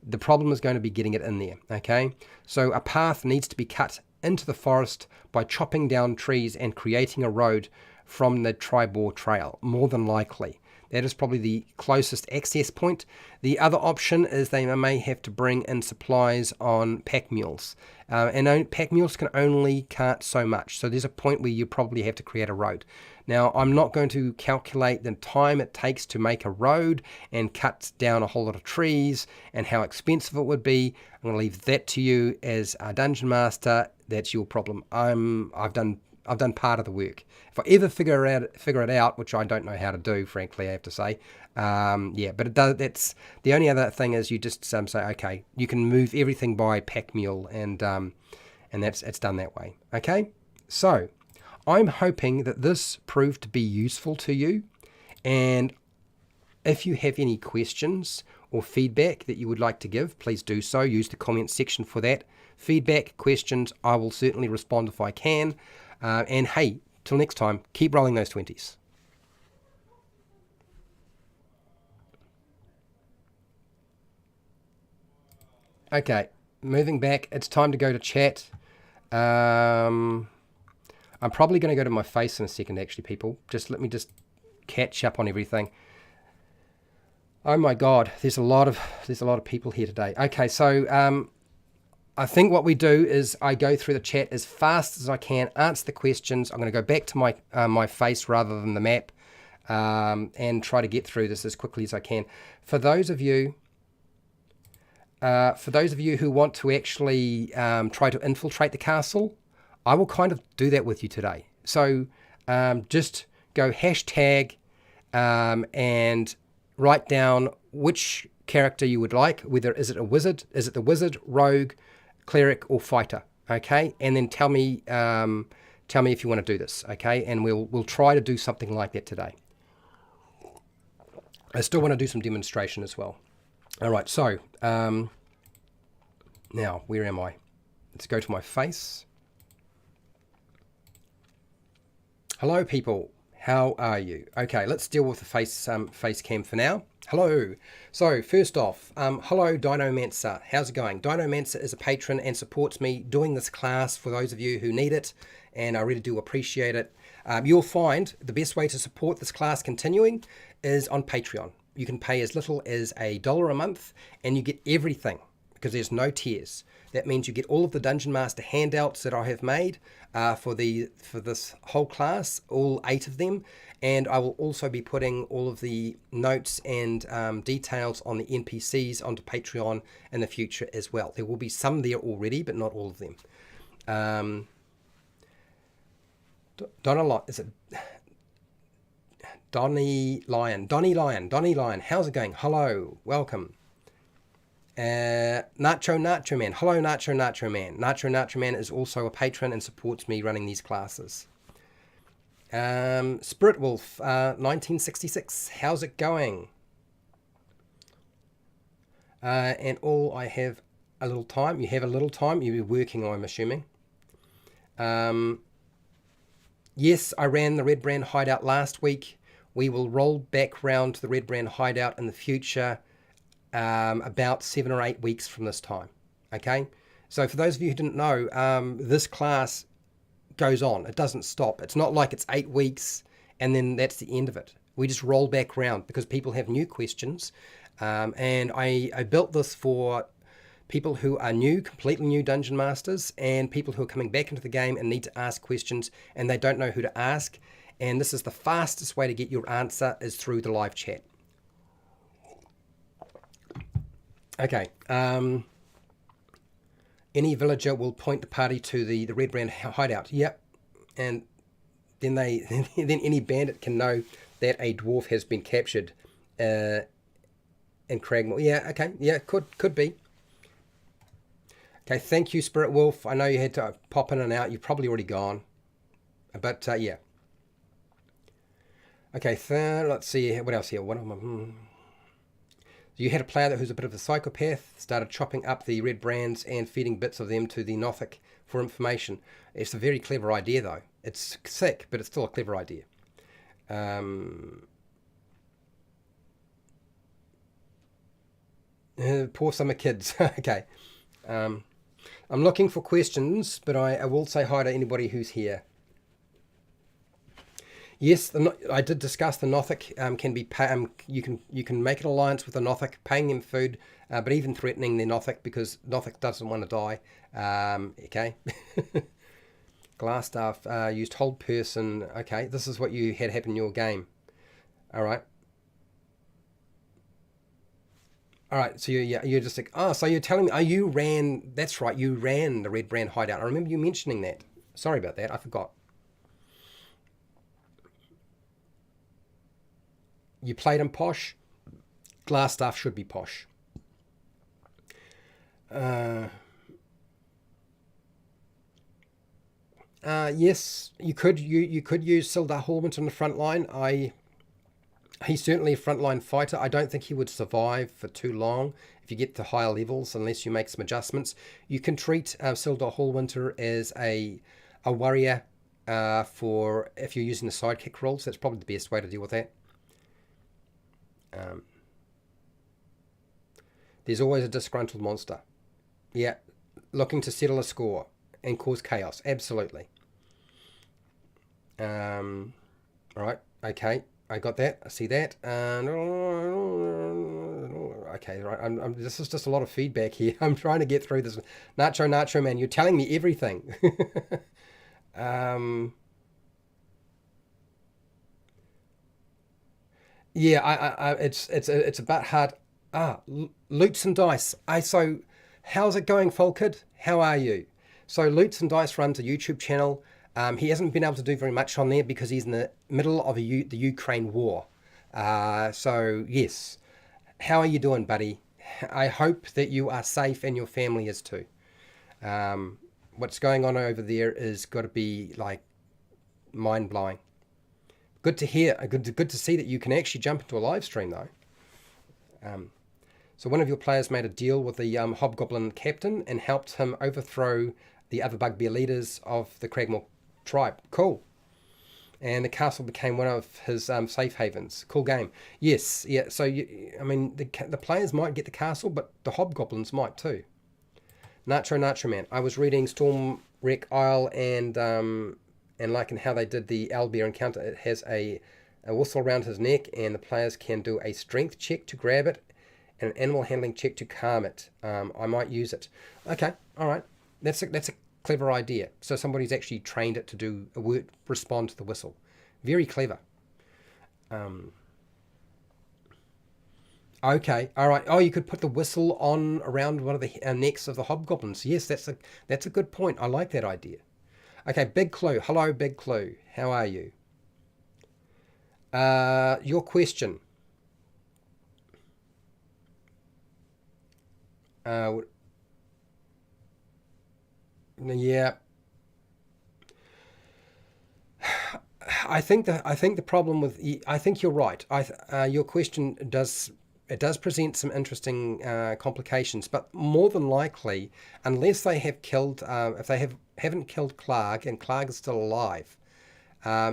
the problem is going to be getting it in there, okay? So a path needs to be cut into the forest by chopping down trees and creating a road from the Tribor Trail, more than likely. That is probably the closest access point. The other option is they may have to bring in supplies on pack mules. And pack mules can only cart so much. So there's a point where you probably have to create a road. Now, I'm not going to calculate the time it takes to make a road and cut down a whole lot of trees and how expensive it would be. I'm going to leave that to you as a dungeon master. That's your problem. I've done part of the work. If I ever figure it out, which I don't know how to do, frankly, I have to say, but it does. That's the only other thing is you just say, okay, you can move everything by pack mule, and it's done that way. Okay, so I'm hoping that this proved to be useful to you, and if you have any questions or feedback that you would like to give, please do so. Use the comment section for that. Feedback, questions, I will certainly respond if I can. And hey, till next time, keep rolling those 20s. Okay, moving back, it's time to go to chat. I'm probably going to go to my face in a second, actually, people. Let me catch up on everything. Oh my God, there's a lot of people here today. Okay, so I think what we do is I go through the chat as fast as I can, answer the questions. I'm going to go back to my face rather than the map, and try to get through this as quickly as I can. For those of you who want to actually try to infiltrate the castle, I will kind of do that with you today. So just go hashtag and write down which character you would like, whether is it the wizard, rogue, cleric, or fighter, okay? And then tell me if you want to do this, okay? And we'll try to do something like that today. I still want to do some demonstration as well. All right, so now where am I? Let's go to my face. Hello, people. How are you? Okay, let's deal with the face cam for now. Hello. So first off, hello Dinomancer. How's it going? Dinomancer is a patron and supports me doing this class for those of you who need it, and I really do appreciate it. You'll find the best way to support this class continuing is on Patreon. You can pay as little as $1 a month and you get everything because there's no tiers. That means you get all of the Dungeon Master handouts that I have made for this whole class, all 8 of them, and I will also be putting all of the notes and details on the NPCs onto Patreon in the future as well. There will be some there already, but not all of them. Donnie Lion, how's it going? Hello, welcome. Nacho Man. Hello, Nacho Man. Nacho Man is also a patron and supports me running these classes. Spirit Wolf, 1966. How's it going? And all I have a little time. You have a little time. You're working, I'm assuming. Yes, I ran the Red Brand Hideout last week. We will roll back round to the Red Brand Hideout in the future. About 7 or 8 weeks from this time. Okay, so for those of you who didn't know, this class goes on. It doesn't stop. It's not like it's 8 weeks and then that's the end of it. We just roll back round because people have new questions, and I built this for people who are new, completely new Dungeon Masters, and people who are coming back into the game and need to ask questions and they don't know who to ask. And this is the fastest way to get your answer is through the live chat. Okay, any villager will point the party to the Red Brand Hideout. Yep, and then then any bandit can know that a dwarf has been captured in Craigmore. Yeah, okay, yeah, could be. Okay, thank you, Spirit Wolf. I know you had to pop in and out. You've probably already gone, but yeah. Okay, let's see what else here. What am I? You had a player who's a bit of a psychopath, started chopping up the red brands and feeding bits of them to the Nothic for information. It's a very clever idea, though. It's sick, but it's still a clever idea. Poor summer kids. Okay. I'm looking for questions, but I will say hi to anybody who's here. Yes, I did discuss the Nothic can be you can make an alliance with the Nothic, paying them food, but even threatening the Nothic because Nothic doesn't want to die. Okay. Glassstaff used hold person. Okay, this is what you had happen in your game. All right. All right, so you're just like, oh, so you're telling me, you ran, that's right, you ran the Red Brand Hideout. I remember you mentioning that. Sorry about that, I forgot. You played him posh. Glassstaff should be posh. Yes, you could. You could use Sildar Hallwint on the front line. He's certainly a frontline fighter. I don't think he would survive for too long if you get to higher levels unless you make some adjustments. You can treat Sildar Hallwinter as a warrior for if you're using the sidekick rules. That's probably the best way to deal with that. There's always a disgruntled monster. Yeah, looking to settle a score and cause chaos. Absolutely. All right. Okay. I got that. I see that. Okay, right. This is just a lot of feedback here. I'm trying to get through this. Nacho, man, you're telling me everything. Yeah, it's a bit hard. Loots and Dice. How's it going, Falkid? How are you? So Loots and Dice runs a YouTube channel. He hasn't been able to do very much on there because he's in the middle of the Ukraine war. So yes, how are you doing, buddy? I hope that you are safe and your family is too. What's going on over there is got to be like mind blowing. Good to hear. Good to see that you can actually jump into a live stream though. So one of your players made a deal with the Hobgoblin captain and helped him overthrow the other bugbear leaders of the Craigmore tribe. Cool. And the castle became one of his safe havens. Cool game. Yes, yeah. So the players might get the castle, but the hobgoblins might too. Nacho man. I was reading Stormwreck Isle and liking how they did the owlbear encounter. It has a whistle around his neck, and the players can do a strength check to grab it and an animal handling check to calm it. I might use it. Okay, all right. That's a clever idea. So somebody's actually trained it to do a word, respond to the whistle. Very clever. Okay, all right. Oh, you could put the whistle on around one of the necks of the hobgoblins. Yes, that's a good point. I like that idea. Okay, Big Clue. Hello, Big Clue. How are you? Your question. Yeah. I think the problem with I think you're right. Your question does present some interesting complications, but more than likely, unless they have killed, if they haven't killed Clark and Clark is still alive,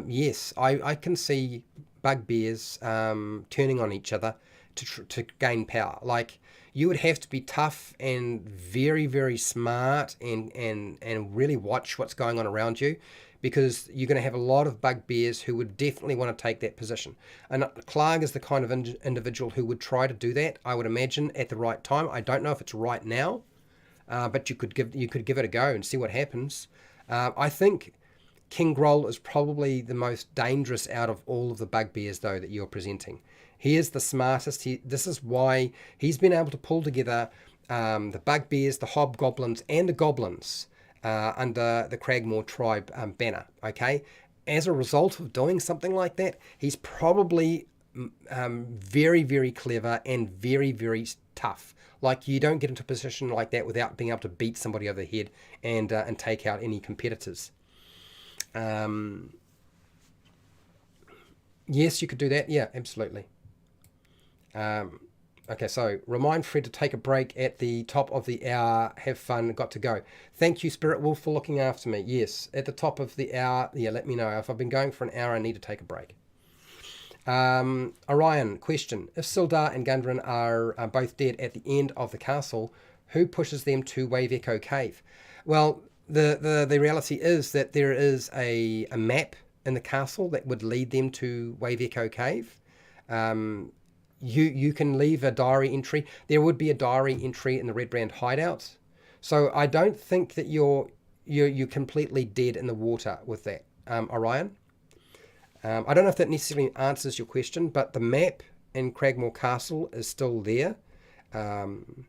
yes, I can see bugbears turning on each other to gain power. Like you would have to be tough and very, very smart and really watch what's going on around you, because you're going to have a lot of bugbears who would definitely want to take that position. And Clark is the kind of individual who would try to do that, I would imagine, at the right time. I don't know if it's right now, but you could give it a go and see what happens. I think King Groll is probably the most dangerous out of all of the bugbears, though, that you're presenting. He is the smartest. This is why he's been able to pull together the bugbears, the hobgoblins, and the goblins under the Craigmore tribe banner. Okay, as a result of doing something like that, he's probably very, very clever and very, very tough. Like you don't get into a position like that without being able to beat somebody over the head and take out any competitors. Yes, you could do that. Yeah, absolutely. Okay, so remind Fred to take a break at the top of the hour. Have fun. Got to go. Thank you, Spirit Wolf, for looking after me. Yes, at the top of the hour. Yeah, let me know. If I've been going for an hour, I need to take a break. Orion, question. If Sildar and Gundren are both dead at the end of the castle, who pushes them to Wave Echo Cave? Well, the reality is that there is a map in the castle that would lead them to Wave Echo Cave. You can leave a diary entry. There would be a diary entry in the Red Brand hideout. So I don't think that you're completely dead in the water with that, Orion. I don't know if that necessarily answers your question, but the map in Craigmore Castle is still there. And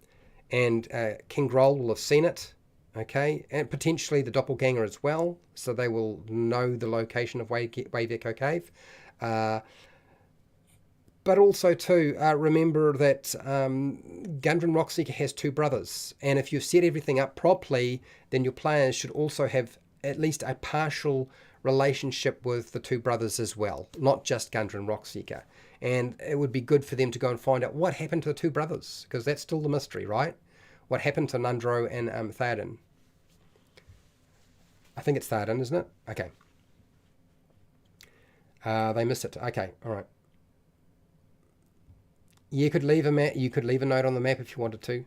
King Groll will have seen it, okay? And potentially the doppelganger as well, so they will know the location of Wave Echo Cave. But also, too, remember that Gundren Rockseeker has two brothers. And if you've set everything up properly, then your players should also have at least a partial relationship with the two brothers as well, not just Gundren Rockseeker. And it would be good for them to go and find out what happened to the two brothers, because that's still the mystery, right? What happened to Nundro and Theoden? I think it's Theoden, isn't it? Okay. They missed it. Okay, all right. You could leave a note on the map if you wanted to.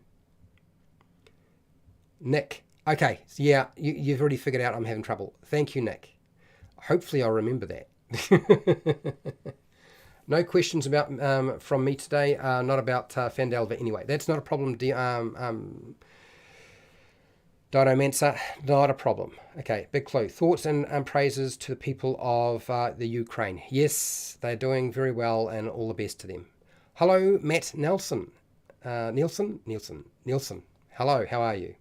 Nick. Okay, so yeah, you've already figured out I'm having trouble. Thank you, Nick. Hopefully I'll remember that. No questions about from me today. Not about Phandelver anyway. That's not a problem, Dinomancer. Not a problem. Okay, big clue. Thoughts and praises to the people of the Ukraine. Yes, they're doing very well, and all the best to them. Hello, Matt Nelson. Nielsen. Hello, how are you?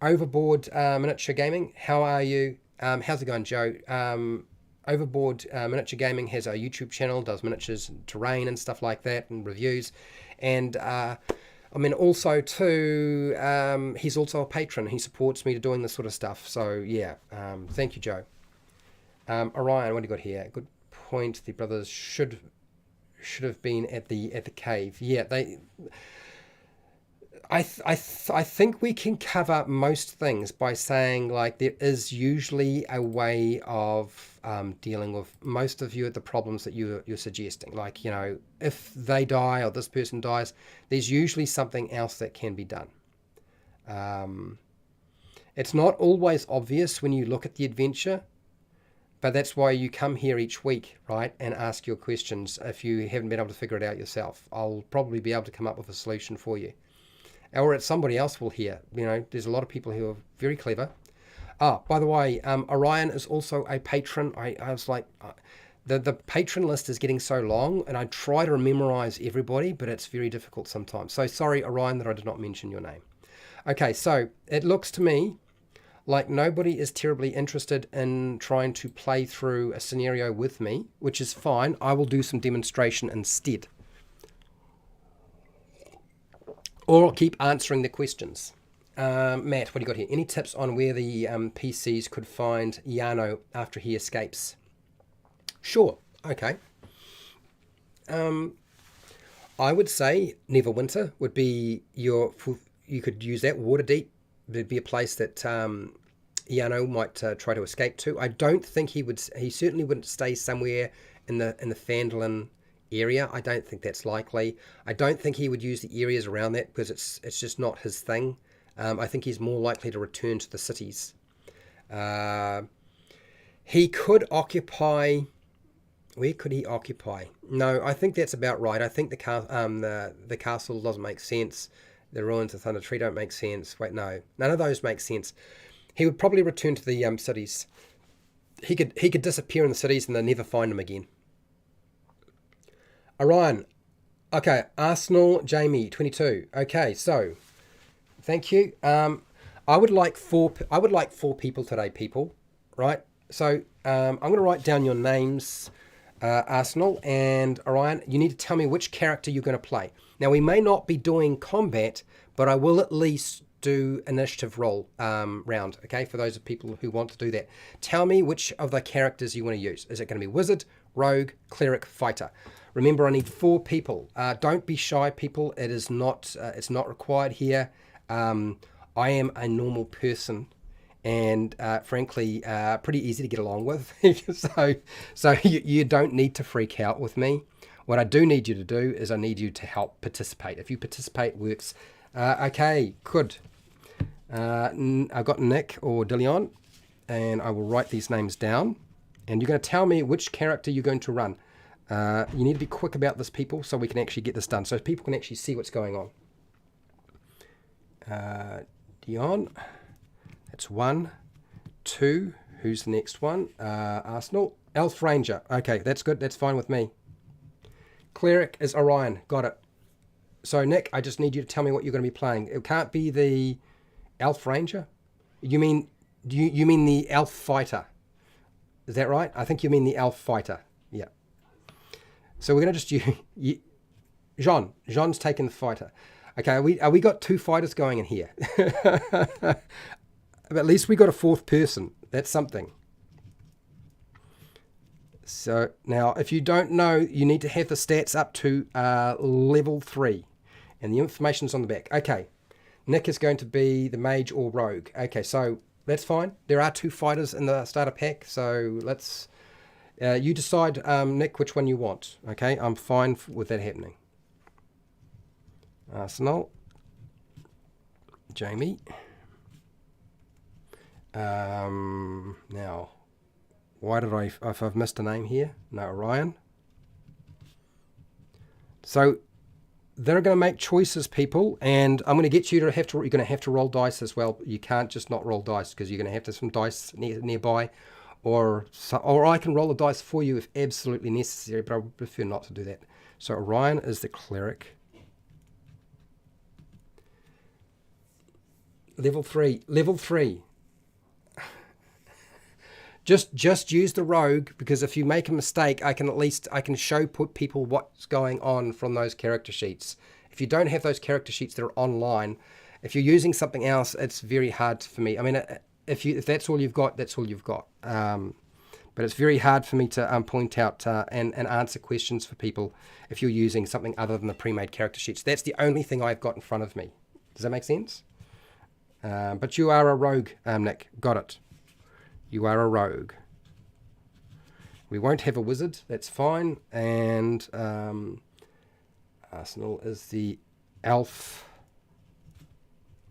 Overboard Miniature Gaming, how are you? How's it going, Joe? Overboard Miniature Gaming has a YouTube channel, does miniatures, terrain and stuff like that, and reviews. And I mean, also too, he's also a patron. He supports me to doing this sort of stuff. So yeah, thank you, Joe. Orion, what do you got here? Good point. The brothers should have been at the cave. Yeah, they. I think we can cover most things by saying, like, there is usually a way of dealing with most of the problems that you're suggesting. Like, you know, if they die or this person dies, there's usually something else that can be done. It's not always obvious when you look at the adventure, but that's why you come here each week, right, and ask your questions. If you haven't been able to figure it out yourself, I'll probably be able to come up with a solution for you. Or somebody else will hear. You know, there's a lot of people who are very clever. By the way, Orion is also a patron. I was like, the patron list is getting so long, and I try to memorize everybody, but it's very difficult sometimes. So sorry, Orion, that I did not mention your name. Okay, so it looks to me like nobody is terribly interested in trying to play through a scenario with me, which is fine. I will do some demonstration instead. Or I'll keep answering the questions. Matt, what do you got here? Any tips on where the PCs could find Yano after he escapes? Sure. Okay. I would say Neverwinter would be you could use that. Waterdeep would be a place that Yano might try to escape to. I don't think he certainly wouldn't stay somewhere in the Phandalin area. I don't think that's likely. I don't think he would use the areas around that because it's just not his thing. I think he's more likely to return to the cities. He could occupy. Where could he occupy? No, I think that's about right. I think the castle doesn't make sense. The ruins of Thunder Tree don't make sense. Wait, no, none of those make sense. He would probably return to the cities. He could disappear in the cities and they'll never find him again. Orion. Okay, Arsenal Jamie 22. Okay, so thank you. I would like four people today, people. Right. So I'm going to write down your names, Arsenal and Orion. You need to tell me which character you're going to play. Now we may not be doing combat, but I will at least do initiative roll round. Okay, for those of people who want to do that, tell me which of the characters you want to use. Is it going to be wizard, rogue, cleric, fighter? Remember, I need 4 people. Don't be shy, people. It's not required here. I am a normal person, and frankly, pretty easy to get along with. so you don't need to freak out with me. What I do need you to do is I need you to help participate. If you participate, works. Okay, good. I've got Nick or Dillion, and I will write these names down. And you're going to tell me which character you're going to run. You need to be quick about this, people, so we can actually get this done, so people can actually see what's going on. Dion, that's 1, 2. Who's the next one? Arsenal. Elf Ranger. Okay, that's good. That's fine with me. Cleric is Orion. Got it. So, Nick, I just need you to tell me what you're going to be playing. It can't be the Elf Ranger. You mean the Elf Fighter? Is that right? I think you mean the Elf Fighter. Yeah. So we're going to just use Jean's taking the fighter. Okay, are we got 2 fighters going in here? But at least we got a 4th person. That's something. So now, if you don't know, you need to have the stats up to level 3. And the information's on the back. Okay, Nick is going to be the mage or rogue. Okay, so that's fine. There are 2 fighters in the starter pack, so let's... you decide, Nick, which one you want. Okay, I'm fine with that happening. Arsenal. Jamie. Now, why did if I've missed a name here? No, Orion. So they're going to make choices, people, and I'm going to get you to you're going to have to roll dice as well. You can't just not roll dice, because you're going to have some dice nearby, or I can roll the dice for you if absolutely necessary, but I would prefer not to do that. So Orion is the cleric. Level 3. Level 3. Just use the rogue, because if you make a mistake, I can show people what's going on from those character sheets. If you don't have those character sheets that are online, if you're using something else, it's very hard for me. I mean, if that's all you've got, that's all you've got. But it's very hard for me to point out and answer questions for people if you're using something other than the pre-made character sheets. That's the only thing I've got in front of me. Does that make sense? But you are a rogue, Nick. Got it. You are a rogue. We won't have a wizard. That's fine. And Arsenal is the elf.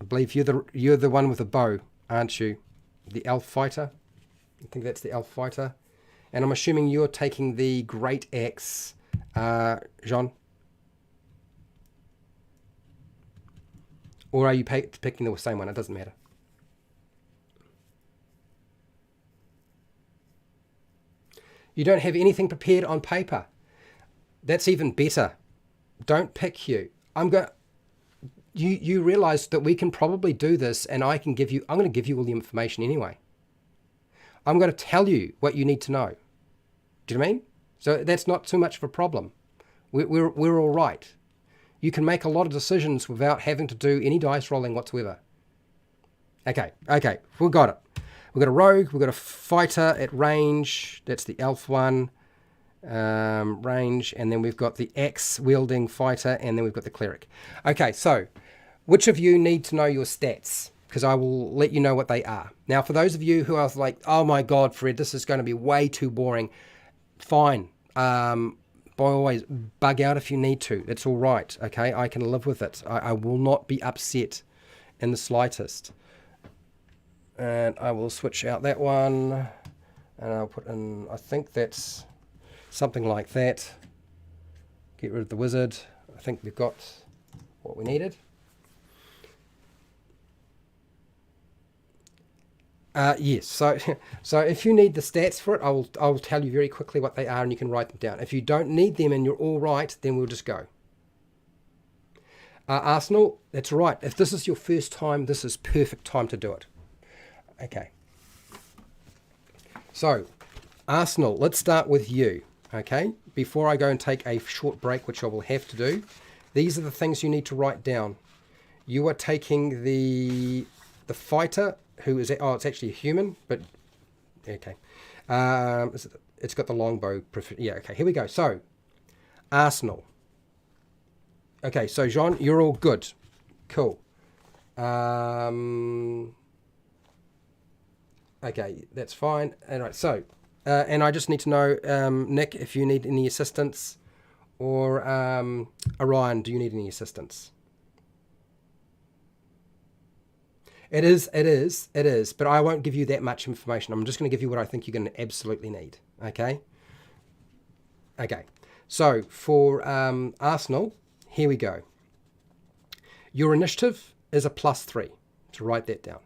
I believe you're the one with the bow, aren't you? The elf fighter. I think that's the elf fighter. And I'm assuming you're taking the great axe, Jean. Or are you picking the same one? It doesn't matter. You don't have anything prepared on paper. That's even better. Don't pick Hugh. You realize that we can probably do this, and I'm going to give you all the information anyway. I'm going to tell you what you need to know. Do you know what I mean? So that's not too much of a problem. We're all right. You can make a lot of decisions without having to do any dice rolling whatsoever. Okay, we've got it. We've got a rogue, we've got a fighter at range, that's the elf one, range, and then we've got the axe-wielding fighter, and then we've got the cleric. Okay, so, which of you need to know your stats? Because I will let you know what they are. Now, for those of you who are like, oh my god, Fred, this is going to be way too boring, fine. By always, bug out if you need to. It's all right, okay? I can live with it. I will not be upset in the slightest. And I will switch out that one, and I'll put in, I think that's something like that. Get rid of the wizard. I think we've got what we needed. Yes, so if you need the stats for it, I'll tell you very quickly what they are, and you can write them down. If you don't need them and you're all right, then we'll just go. Arsenal, that's right. If this is your first time, this is perfect time to do it. Okay. So, Arsenal, let's start with you, okay? Before I go and take a short break, which I will have to do, these are the things you need to write down. You are taking the fighter, who is... Oh, it's actually a human, but... Okay. It's got the longbow... Yeah, okay, here we go. So, Arsenal. Okay, so, Jean, you're all good. Cool. Okay, that's fine. All right, so, and I just need to know, Nick, if you need any assistance, or Orion, do you need any assistance? It is, but I won't give you that much information. I'm just going to give you what I think you're going to absolutely need, okay? Okay, so for Arsenal, here we go. Your initiative is a +3, to write that down.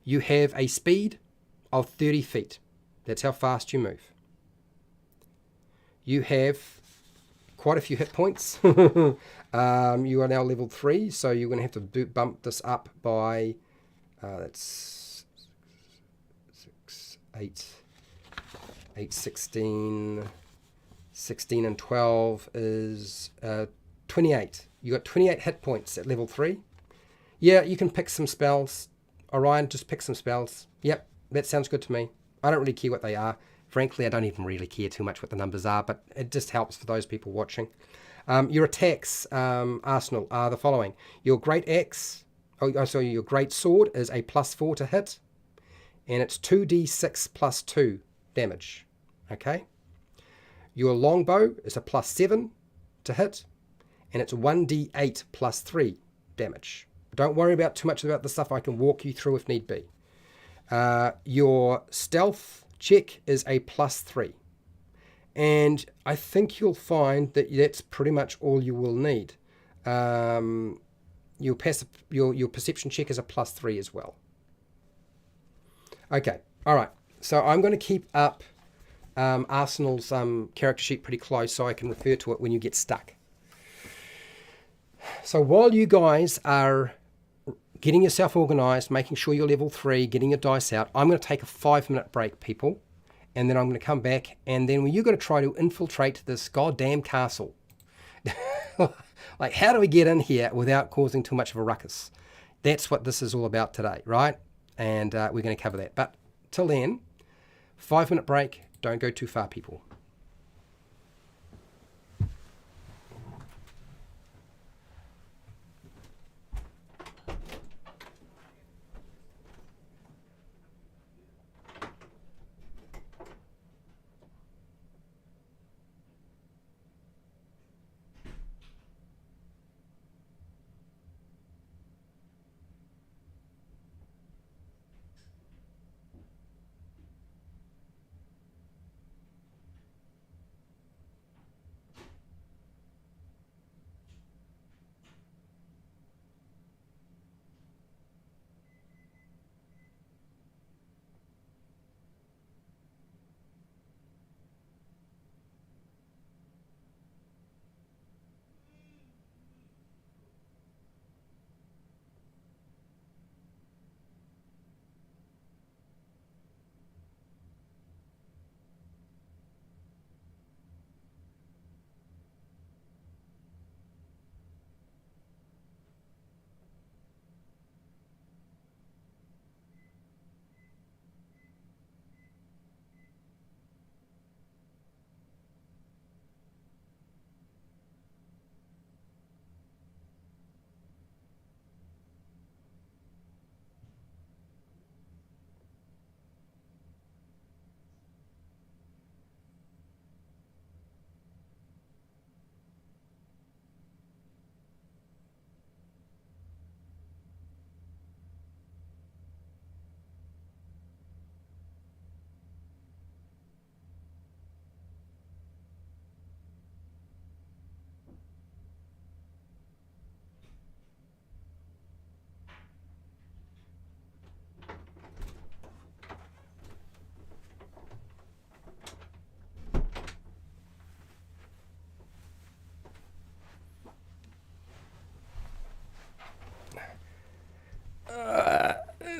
You have a speed of 30 feet. That's how fast you move. You have quite a few hit points. You are now level 3, so you're going to have to bump this up by, that's 8, 16 and 12 is 28. You got 28 hit points at level 3. Yeah, you can pick some spells. Orion, just pick some spells. Yep, that sounds good to me. I don't really care what they are. Frankly, I don't even really care too much what the numbers are, but it just helps for those people watching. Your attacks, Arsenal, are the following. Your great axe, sorry, your great sword is a +4 to hit, and it's 2d6 plus 2 damage. Okay. Your longbow is a +7 to hit, and it's 1d8 plus 3 damage. Don't worry about too much about the stuff. I can walk you through if need be. Your stealth check is a +3. And I think you'll find that that's pretty much all you will need. Your perception check is a +3 as well. Okay, all right. So I'm going to keep up Arsenal's character sheet pretty close so I can refer to it when you get stuck. So while you guys are getting yourself organized, making sure you're level 3, getting your dice out, I'm going to take a 5-minute break, people. And then I'm going to come back, and then you're going to try to infiltrate this goddamn castle. Like, how do we get in here without causing too much of a ruckus? That's what this is all about today, right? And we're going to cover that. But till then, 5-minute break. Don't go too far, people.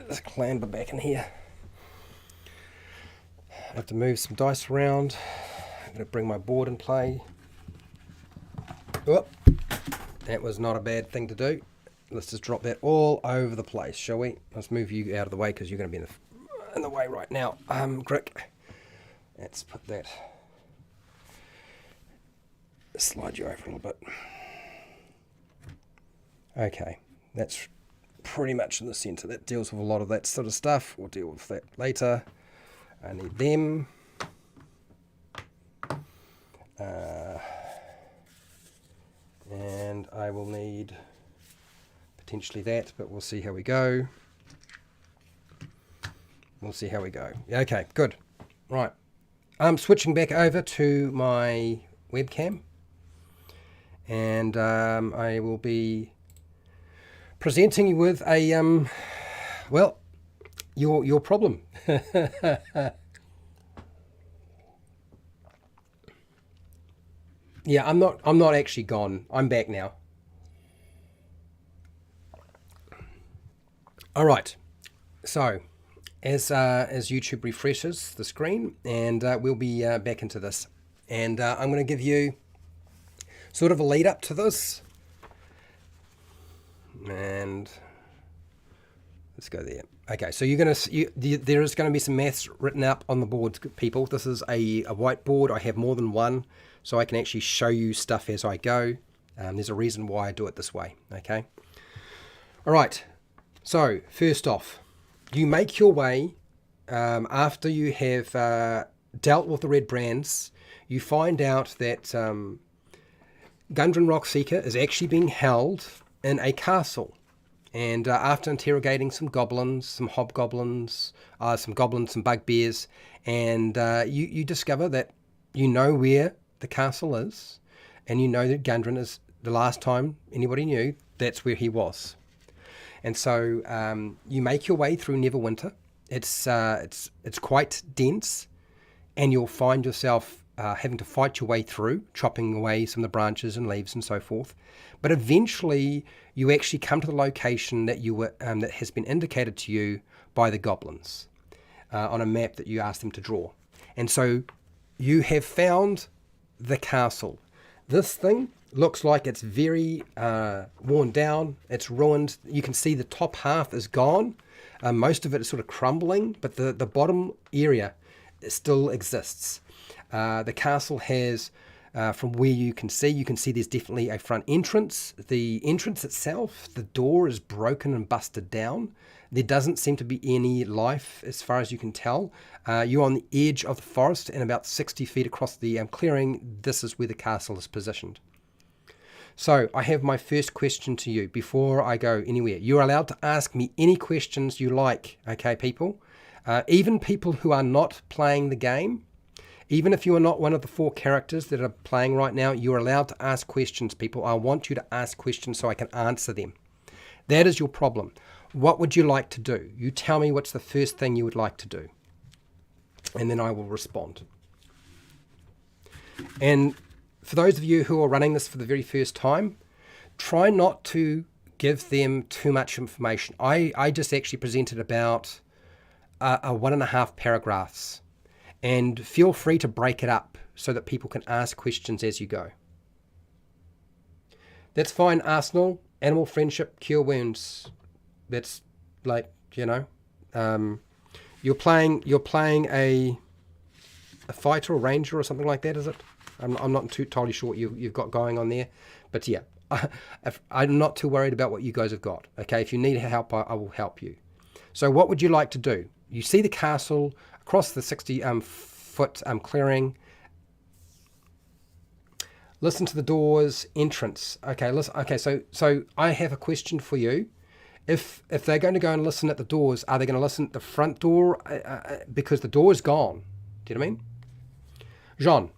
Let's clamber back in here. I have to move some dice around. I'm going to bring my board in play. Oh, that was not a bad thing to do. Let's just drop that all over the place, shall we? Let's move you out of the way because you're going to be in the way right now. Crick. Let's put that. Slide you over a little bit. Okay, that's pretty much in the center. That deals with a lot of that sort of stuff. We'll deal with that later. I need them. And I will need potentially that, but we'll see how we go. We'll see how we go. Okay, good. Right. I'm switching back over to my webcam. And I will be presenting you with a, well, your problem. Yeah, I'm not actually gone. I'm back now. All right. So, as YouTube refreshes the screen, and we'll be back into this, and I'm going to give you sort of a lead up to this, and Let's go there. Okay, so there is going to be some maths written up on the board, people. This is a whiteboard. I have more than one, so I can actually show you stuff as I go. There's a reason why I do it this way, okay? All right, so first off, you make your way, after you have dealt with the red brands, you find out that Gundren Rockseeker is actually being held in a castle. And after interrogating some goblins, some hobgoblins, some goblins, some bugbears, and you discover that you know where the castle is, and you know that Gundren is, the last time anybody knew, that's where he was. And so you make your way through Neverwinter. It's quite dense, and you'll find yourself having to fight your way through, chopping away some of the branches and leaves and so forth. But eventually, you actually come to the location that you were that has been indicated to you by the goblins on a map that you asked them to draw. And so you have found the castle. This thing looks like it's very worn down. It's ruined. You can see the top half is gone. Most of it is sort of crumbling, but the bottom area still exists. The castle has, from where you can see there's definitely a front entrance. The entrance itself, the door is broken and busted down. There doesn't seem to be any life as far as you can tell. You're on the edge of the forest and about 60 feet across the clearing. This is where the castle is positioned. So I have my first question to you before I go anywhere. You're allowed to ask me any questions you like, okay, people? Even people who are not playing the game, even if you are not one of the 4 characters that are playing right now, you're allowed to ask questions, people. I want you to ask questions so I can answer them. That is your problem. What would you like to do? You tell me what's the first thing you would like to do, and then I will respond. And for those of you who are running this for the very first time, try not to give them too much information. I just actually presented about 1.5 paragraphs, and feel free to break it up so that people can ask questions as you go. That's fine, Arsenal. Animal friendship, cure wounds. That's like, you know, you're playing a fighter or ranger or something like that, is it? I'm not totally sure what you've got going on there, but yeah, I'm not too worried about what you guys have got. Okay, if you need help, I will help you. So what would you like to do? You see the castle across the 60-foot clearing. Listen to the doors, entrance. Okay, listen. Okay, so I have a question for you. If they're going to go and listen at the doors, are they going to listen at the front door? Because the door is gone. Do you know what I mean? Jean,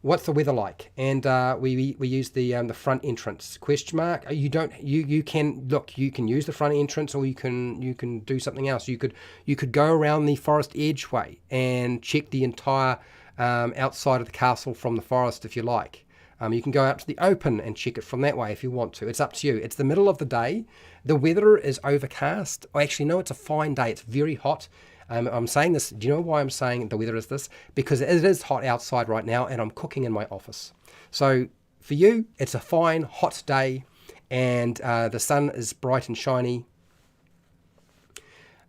what's the weather like? And we use the front entrance. Question mark. You can use the front entrance, or you can do something else. You could go around the forest edgeway and check the entire outside of the castle from the forest if you like. You can go out to the open and check it from that way if you want to. It's up to you. It's the middle of the day. The weather is overcast. Oh, actually, no, it's a fine day. It's very hot. I'm saying this. Do you know why I'm saying the weather is this? Because it is hot outside right now, and I'm cooking in my office. So for you, it's a fine, hot day, and the sun is bright and shiny.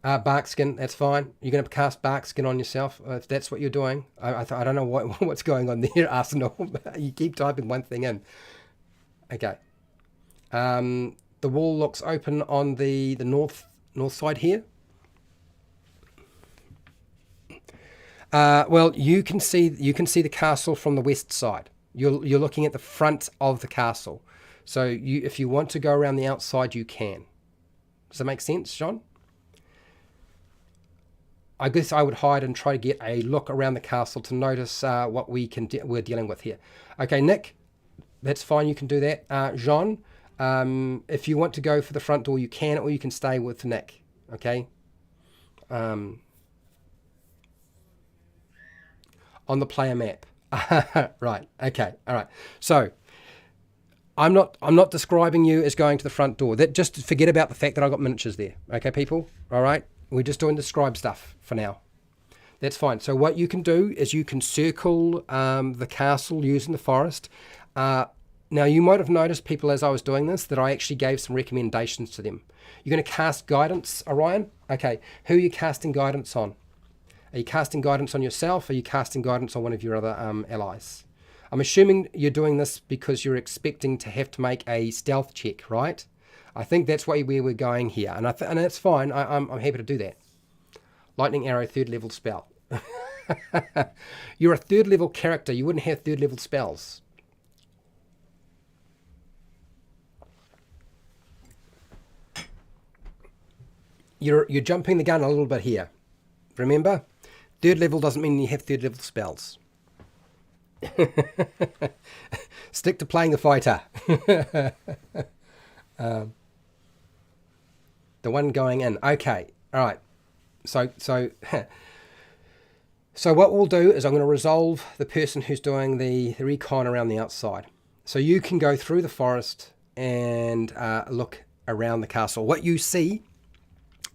Barkskin, that's fine. You're going to cast Barkskin on yourself if that's what you're doing. I don't know what's going on there, Arsenal. You keep typing one thing in. Okay. The wall looks open on the north side here. Well, you can see the castle from the west side. You're looking at the front of the castle. So if you want to go around the outside, you can. Does that make sense, John? I guess I would hide and try to get a look around the castle to notice what we're dealing with here. Okay, Nick, that's fine. You can do that. Jean, if you want to go for the front door, you can, or you can stay with Nick. Okay. On the player map. Right. Okay. All right. So I'm not describing you as going to the front door. That just forget about the fact that I've got miniatures there. Okay, people. All right. We're just doing describe stuff for now. That's fine. So what you can do is you can circle the castle using the forest. Now, you might have noticed, people, as I was doing this, that I actually gave some recommendations to them. You're going to cast guidance, Orion? Okay, who are you casting guidance on? Are you casting guidance on yourself? Or are you casting guidance on one of your other allies? I'm assuming you're doing this because you're expecting to have to make a stealth check, right? I think that's where we're going here, and and that's fine. I'm happy to do that. Lightning arrow, 3rd level spell. You're a 3rd level character. You wouldn't have 3rd level spells. You're jumping the gun a little bit here. Remember, 3rd level doesn't mean you have 3rd level spells. Stick to playing the fighter. The one going in. Okay, all right. So what we'll do is I'm going to resolve the person who's doing the recon around the outside. So you can go through the forest and look around the castle. What you see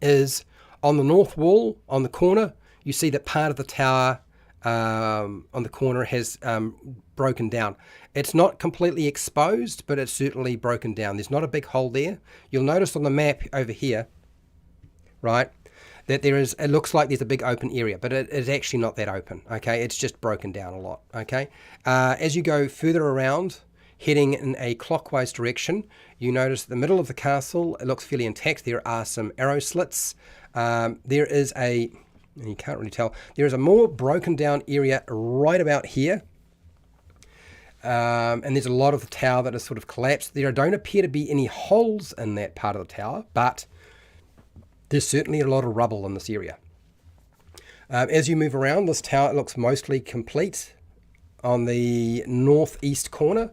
is on the north wall, on the corner, you see that part of the tower on the corner has broken down. It's not completely exposed, but it's certainly broken down. There's not a big hole there. You'll notice on the map over here, right, that there is, it looks like there's a big open area, but it is actually not that open, okay? It's just broken down a lot, okay? As you go further around, heading in a clockwise direction, you notice the middle of the castle, it looks fairly intact. There are some arrow slits. There is a, you can't really tell, there is a more broken down area right about here. And there's a lot of the tower that is sort of collapsed. There don't appear to be any holes in that part of the tower, but there's certainly a lot of rubble in this area. As you move around this tower, it looks mostly complete on the northeast corner.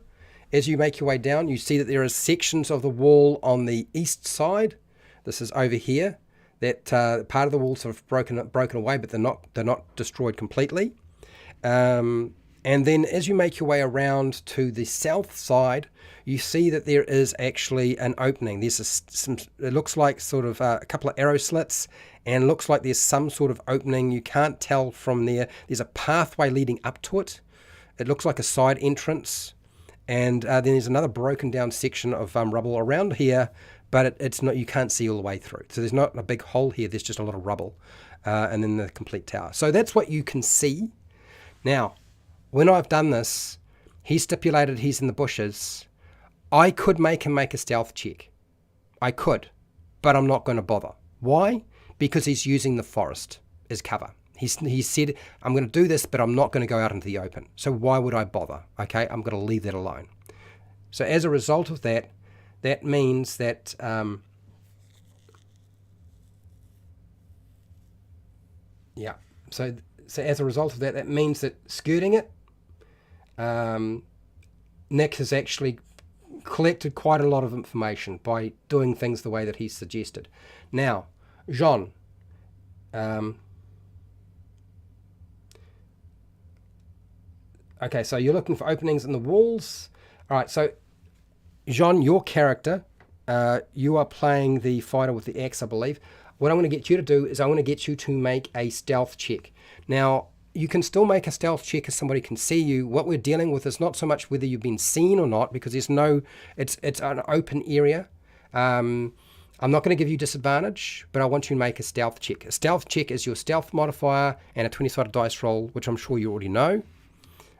As you make your way down, you see that there are sections of the wall on the east side. This is over here. That part of the wall's sort of broken away, but they're not destroyed completely. And then as you make your way around to the south side, you see that there is actually an opening. There's it looks like sort of a couple of arrow slits, and looks like there's some sort of opening. You can't tell from there. There's a pathway leading up to it. It looks like a side entrance. And then there's another broken down section of rubble around here, but it's not, you can't see all the way through. So there's not a big hole here, there's just a lot of rubble, and then the complete tower. So that's what you can see. Now, when I've done this, he stipulated he's in the bushes. I could make him make a stealth check. I could, but I'm not going to bother. Why? Because he's using the forest as cover. He said, I'm going to do this, but I'm not going to go out into the open. So why would I bother? Okay, I'm going to leave that alone. So as a result of that, that means that yeah. So as a result of that, that means that skirting it, Nick has actually collected quite a lot of information by doing things the way that he suggested. Now, Jean. Okay, so you're looking for openings in the walls. All right, so Jean, your character, you are playing the fighter with the axe, I believe. What I want to get you to do is I want to get you to make a stealth check. Now, you can still make a stealth check if somebody can see you. What we're dealing with is not so much whether you've been seen or not, because there's no, it's an open area. I'm not going to give you disadvantage, but I want you to make a stealth check. A stealth check is your stealth modifier and a 20-sided dice roll, which I'm sure you already know.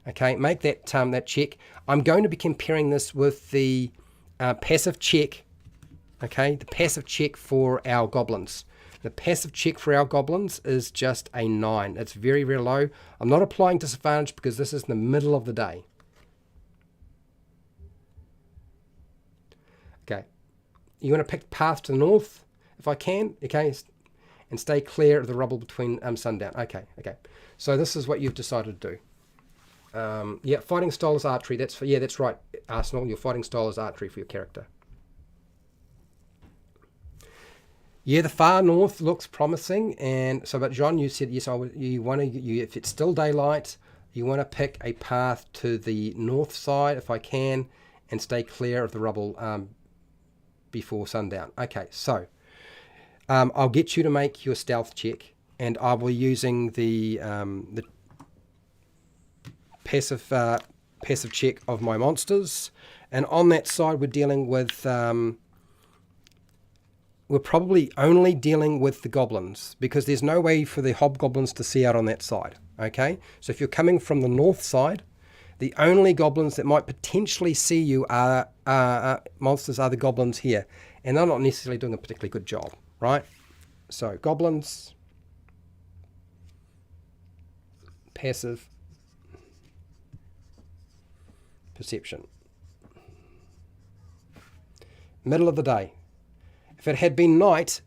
Okay, make that that check. I'm going to be comparing this with the passive check. Okay, the passive check for our goblins. The passive check for our goblins is just a 9. It's very, very low. I'm not applying disadvantage because this is in the middle of the day. Okay, you want to pick the path to the north, if I can. Okay, and stay clear of the rubble between sundown. Okay. So this is what you've decided to do. Yeah, fighting style is archery. That's right, Arsenal. Your fighting style is archery for your character. Yeah, the far north looks promising, and so. But John, you said yes. You want to. If it's still daylight, you want to pick a path to the north side, if I can, and stay clear of the rubble before sundown. Okay, so I'll get you to make your stealth check, and I will be using the passive check of my monsters. And on that side, we're dealing with, we're probably only dealing with the goblins, because there's no way for the hobgoblins to see out on that side. Okay, so if you're coming from the north side, the only goblins that might potentially see you are monsters are the goblins here, and they're not necessarily doing a particularly good job, right? So goblins, passive perception, middle of the day. If it had been night,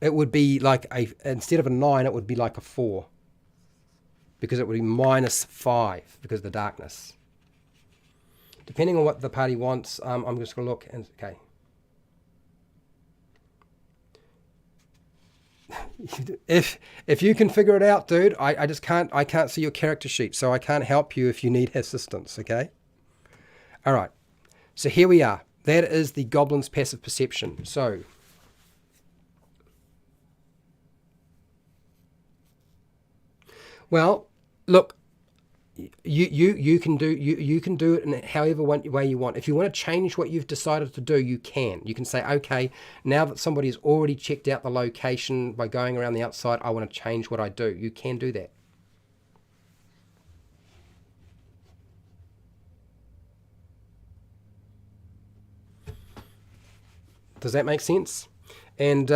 it would be like instead of a 9, it would be like a 4. Because it would be -5 because of the darkness. Depending on what the party wants, I'm just going to look and, okay. If you can figure it out, dude, I just can't see your character sheet, so I can't help you if you need assistance, okay? All right. So here we are. That is the goblin's passive perception. So well, look, you can do it in however way you want. If you want to change what you've decided to do, you can. You can say, okay, now that somebody's already checked out the location by going around the outside, I want to change what I do. You can do that. Does that make sense? And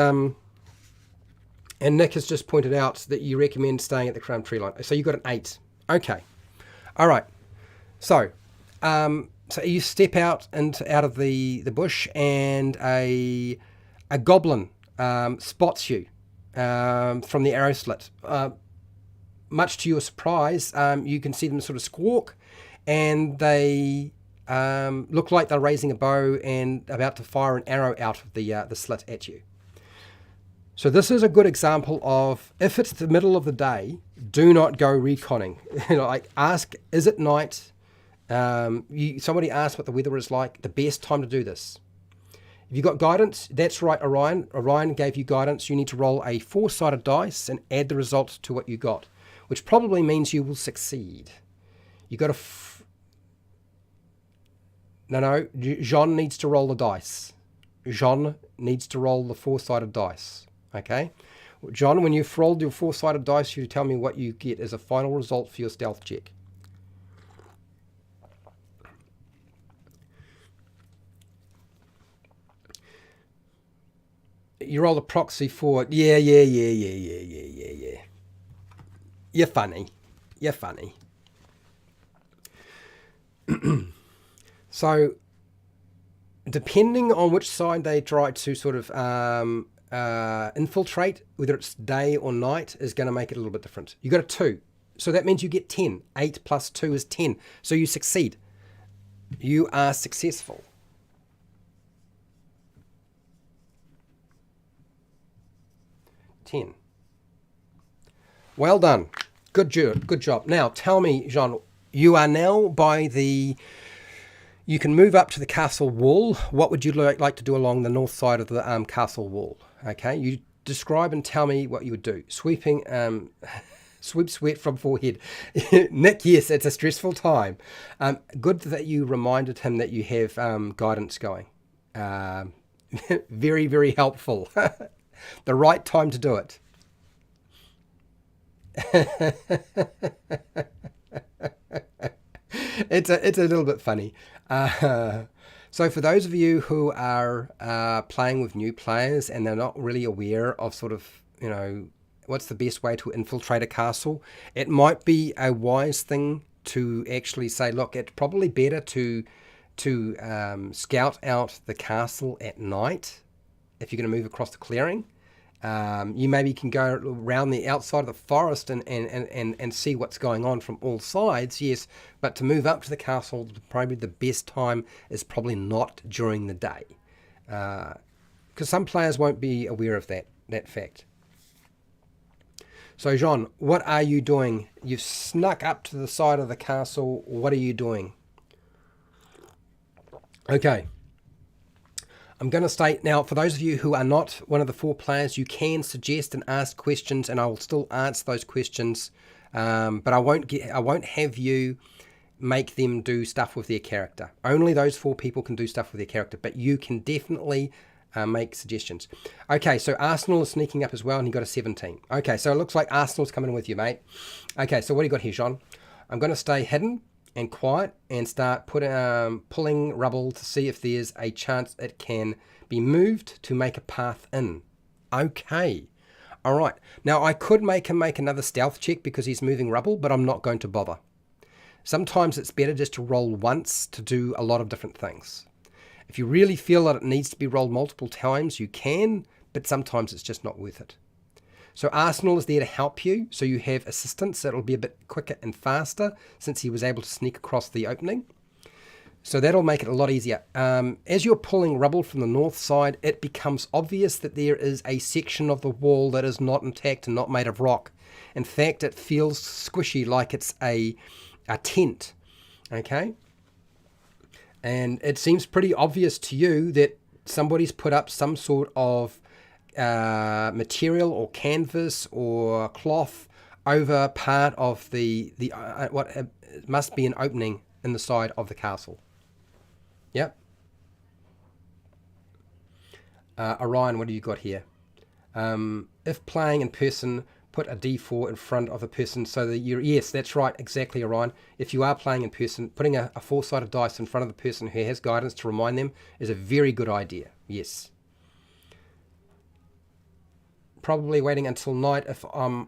Nick has just pointed out that you recommend staying at the crown tree line. So you got an 8. Okay. All right. So, so you step out of the bush, and a goblin spots you from the arrow slit. Much to your surprise, you can see them sort of squawk, and they look like they're raising a bow and about to fire an arrow out of the slit at you. So this is a good example of, if it's the middle of the day, do not go reconning. Like ask, is it night? Somebody asked what the weather is like. The best time to do this. If you got guidance, that's right, Orion. Orion gave you guidance. You need to roll a 4-sided dice and add the result to what you got, which probably means you will succeed. You got No, Jean needs to roll the dice. Jean needs to roll the 4-sided dice. Okay, John, when you've rolled your 4-sided dice, you tell me what you get as a final result for your stealth check. You roll a proxy for it. Yeah. You're funny. So, depending on which side they try to sort of infiltrate, whether it's day or night, is going to make it a little bit different. You got a 2, so that means you get 10. 8 plus 2 is 10, so you succeed. You are successful. $10. Well done. Good job. Now tell me, Jean, you are now by the... You can move up to the castle wall. What would you like to do along the north side of the castle wall? Okay, you describe and tell me what you would do. Sweeping, sweep sweat from forehead. Nick, yes, it's a stressful time. Good that you reminded him that you have guidance going. Very, very helpful. The right time to do it. It's a little bit funny. So for those of you who are playing with new players and they're not really aware of sort of, what's the best way to infiltrate a castle, it might be a wise thing to actually say, look, it's probably better to scout out the castle at night if you're going to move across the clearing. You maybe can go around the outside of the forest and see what's going on from all sides, yes, but to move up to the castle, probably the best time is probably not during the day, because some players won't be aware of that fact. So Jean, what are you doing? You've snuck up to the side of the castle. What are you doing? Okay. I'm going to state now, for those of you who are not one of the 4 players, you can suggest and ask questions, and I will still answer those questions. But I won't have you make them do stuff with their character. Only those 4 people can do stuff with their character, but you can definitely make suggestions. Okay, so Arsenal is sneaking up as well, and he got a 17. Okay, so it looks like Arsenal's coming with you, mate. Okay, so what do you got here, Jean? I'm going to stay hidden and quiet and start pulling rubble to see if there's a chance it can be moved to make a path in. Okay. All right. Now, I could make him make another stealth check because he's moving rubble, but I'm not going to bother. Sometimes it's better just to roll once to do a lot of different things. If you really feel that it needs to be rolled multiple times, you can, but sometimes it's just not worth it. So Arsenal is there to help you, so you have assistance. It'll be a bit quicker and faster since he was able to sneak across the opening. So that'll make it a lot easier. As you're pulling rubble from the north side, it becomes obvious that there is a section of the wall that is not intact and not made of rock. In fact, it feels squishy like it's a tent. Okay? And it seems pretty obvious to you that somebody's put up some sort of material or canvas or cloth over part of what must be an opening in the side of the castle. Yep. Orion, what do you got here? If playing in person, put a D4 in front of a person so that you're... Yes, that's right, exactly, Orion. If you are playing in person, putting a 4-sided dice in front of the person who has guidance to remind them is a very good idea. Yes. Probably waiting until night if I'm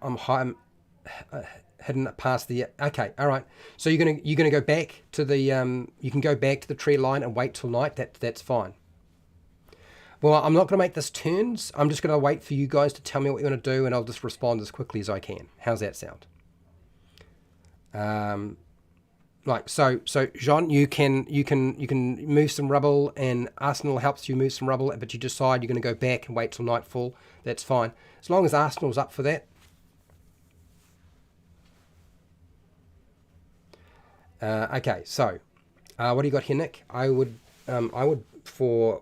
hidden past the... Okay, all right. So you're gonna go back to the... you can go back to the tree line and wait till night. That's fine. Well, I'm not going to make this turns. I'm just going to wait for you guys to tell me what you want to do, and I'll just respond as quickly as I can. How's that sound? Right. So Jean, you can move some rubble, and Arsenal helps you move some rubble, but you decide you're going to go back and wait till nightfall. That's fine, as long as Arsenal's up for that. Okay. So, what do you got here, Nick? I would for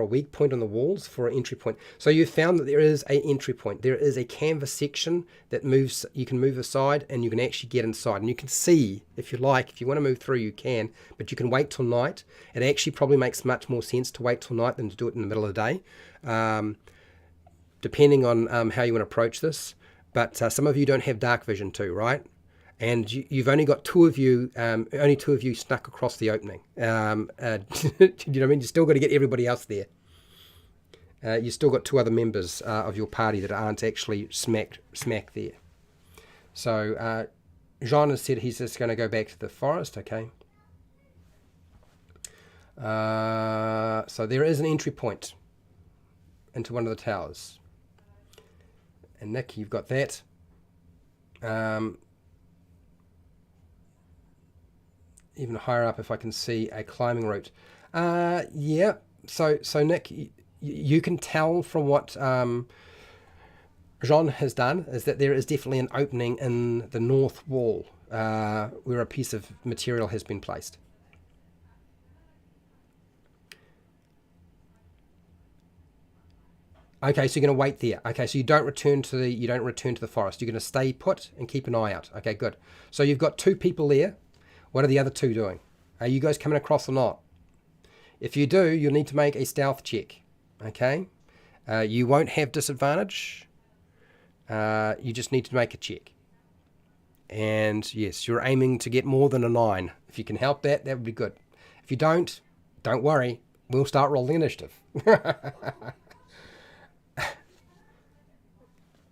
a weak point on the walls for an entry point. So you found that there is an entry point. There is a canvas section that moves. You can move aside and you can actually get inside. And you can see, if you like, if you want to move through, you can. But you can wait till night. It actually probably makes much more sense to wait till night than to do it in the middle of the day, depending on how you want to approach this. But some of you don't have dark vision too, right? And you've only got only two of you snuck across the opening. Do you know what I mean? You still got to get everybody else there. You still got 2 other members of your party that aren't actually smack there. So Jean has said he's just going to go back to the forest. Okay. So there is an entry point into one of the towers. And Nick, you've got that. Even higher up if I can see a climbing route. Yeah, so Nick, you can tell from what Jean has done is that there is definitely an opening in the north wall where a piece of material has been placed. Okay, so you're going to wait there. Okay, so you don't return to the forest. You're going to stay put and keep an eye out. Okay, good. So you've got 2 people there. What are the other 2 doing? Are you guys coming across or not? If you do, you'll need to make a stealth check. Okay? You won't have disadvantage. You just need to make a check. And yes, you're aiming to get more than a 9. If you can help that, that would be good. If you don't worry. We'll start rolling initiative.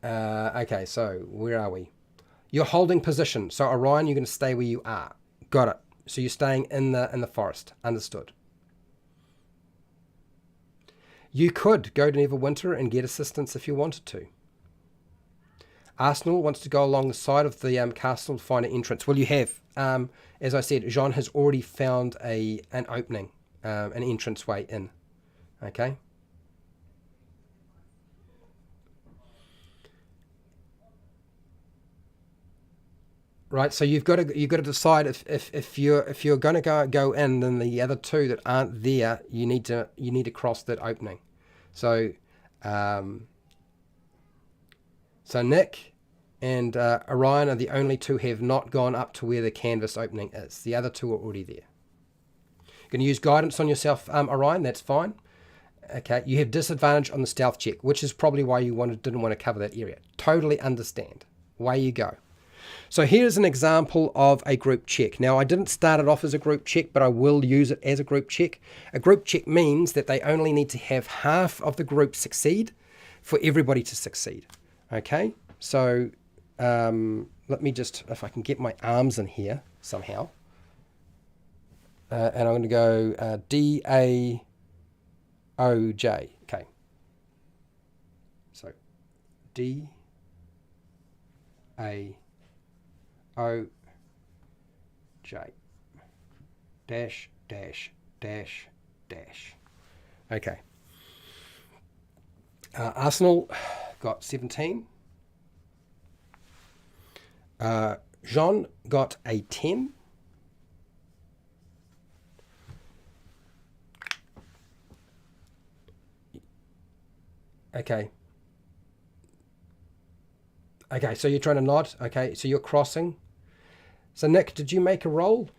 Okay, so where are we? You're holding position. So Orion, you're going to stay where you are. Got it. So you're staying in the forest. Understood. You could go to Neverwinter and get assistance if you wanted to. Arsenal wants to go along the side of the castle to find an entrance. Well, you have. As I said, Jean has already found an opening, an entranceway in. Okay. Right, so you've got to decide if you're going to go in, then the other 2 that aren't there, you need to cross that opening. So so Nick, and Orion are the only two who have not gone up to where the canvas opening is. The other two are already there. You're going to use guidance on yourself, Orion, that's fine. Okay, you have disadvantage on the stealth check, which is probably why you didn't want to cover that area. Totally understand. Away you go. So here's an example of a group check. Now, I didn't start it off as a group check, but I will use it as a group check. A group check means that they only need to have half of the group succeed for everybody to succeed. Okay, so let me just, if I can get my arms in here somehow. And I'm going to go D-A-O-J. Okay. So D-A-O-J. Dash, dash, dash, dash. Okay. Arsenal got 17. Jean got a 10. Okay. Okay, so you're trying to nod. Okay, so you're crossing. So Nick, did you make a roll?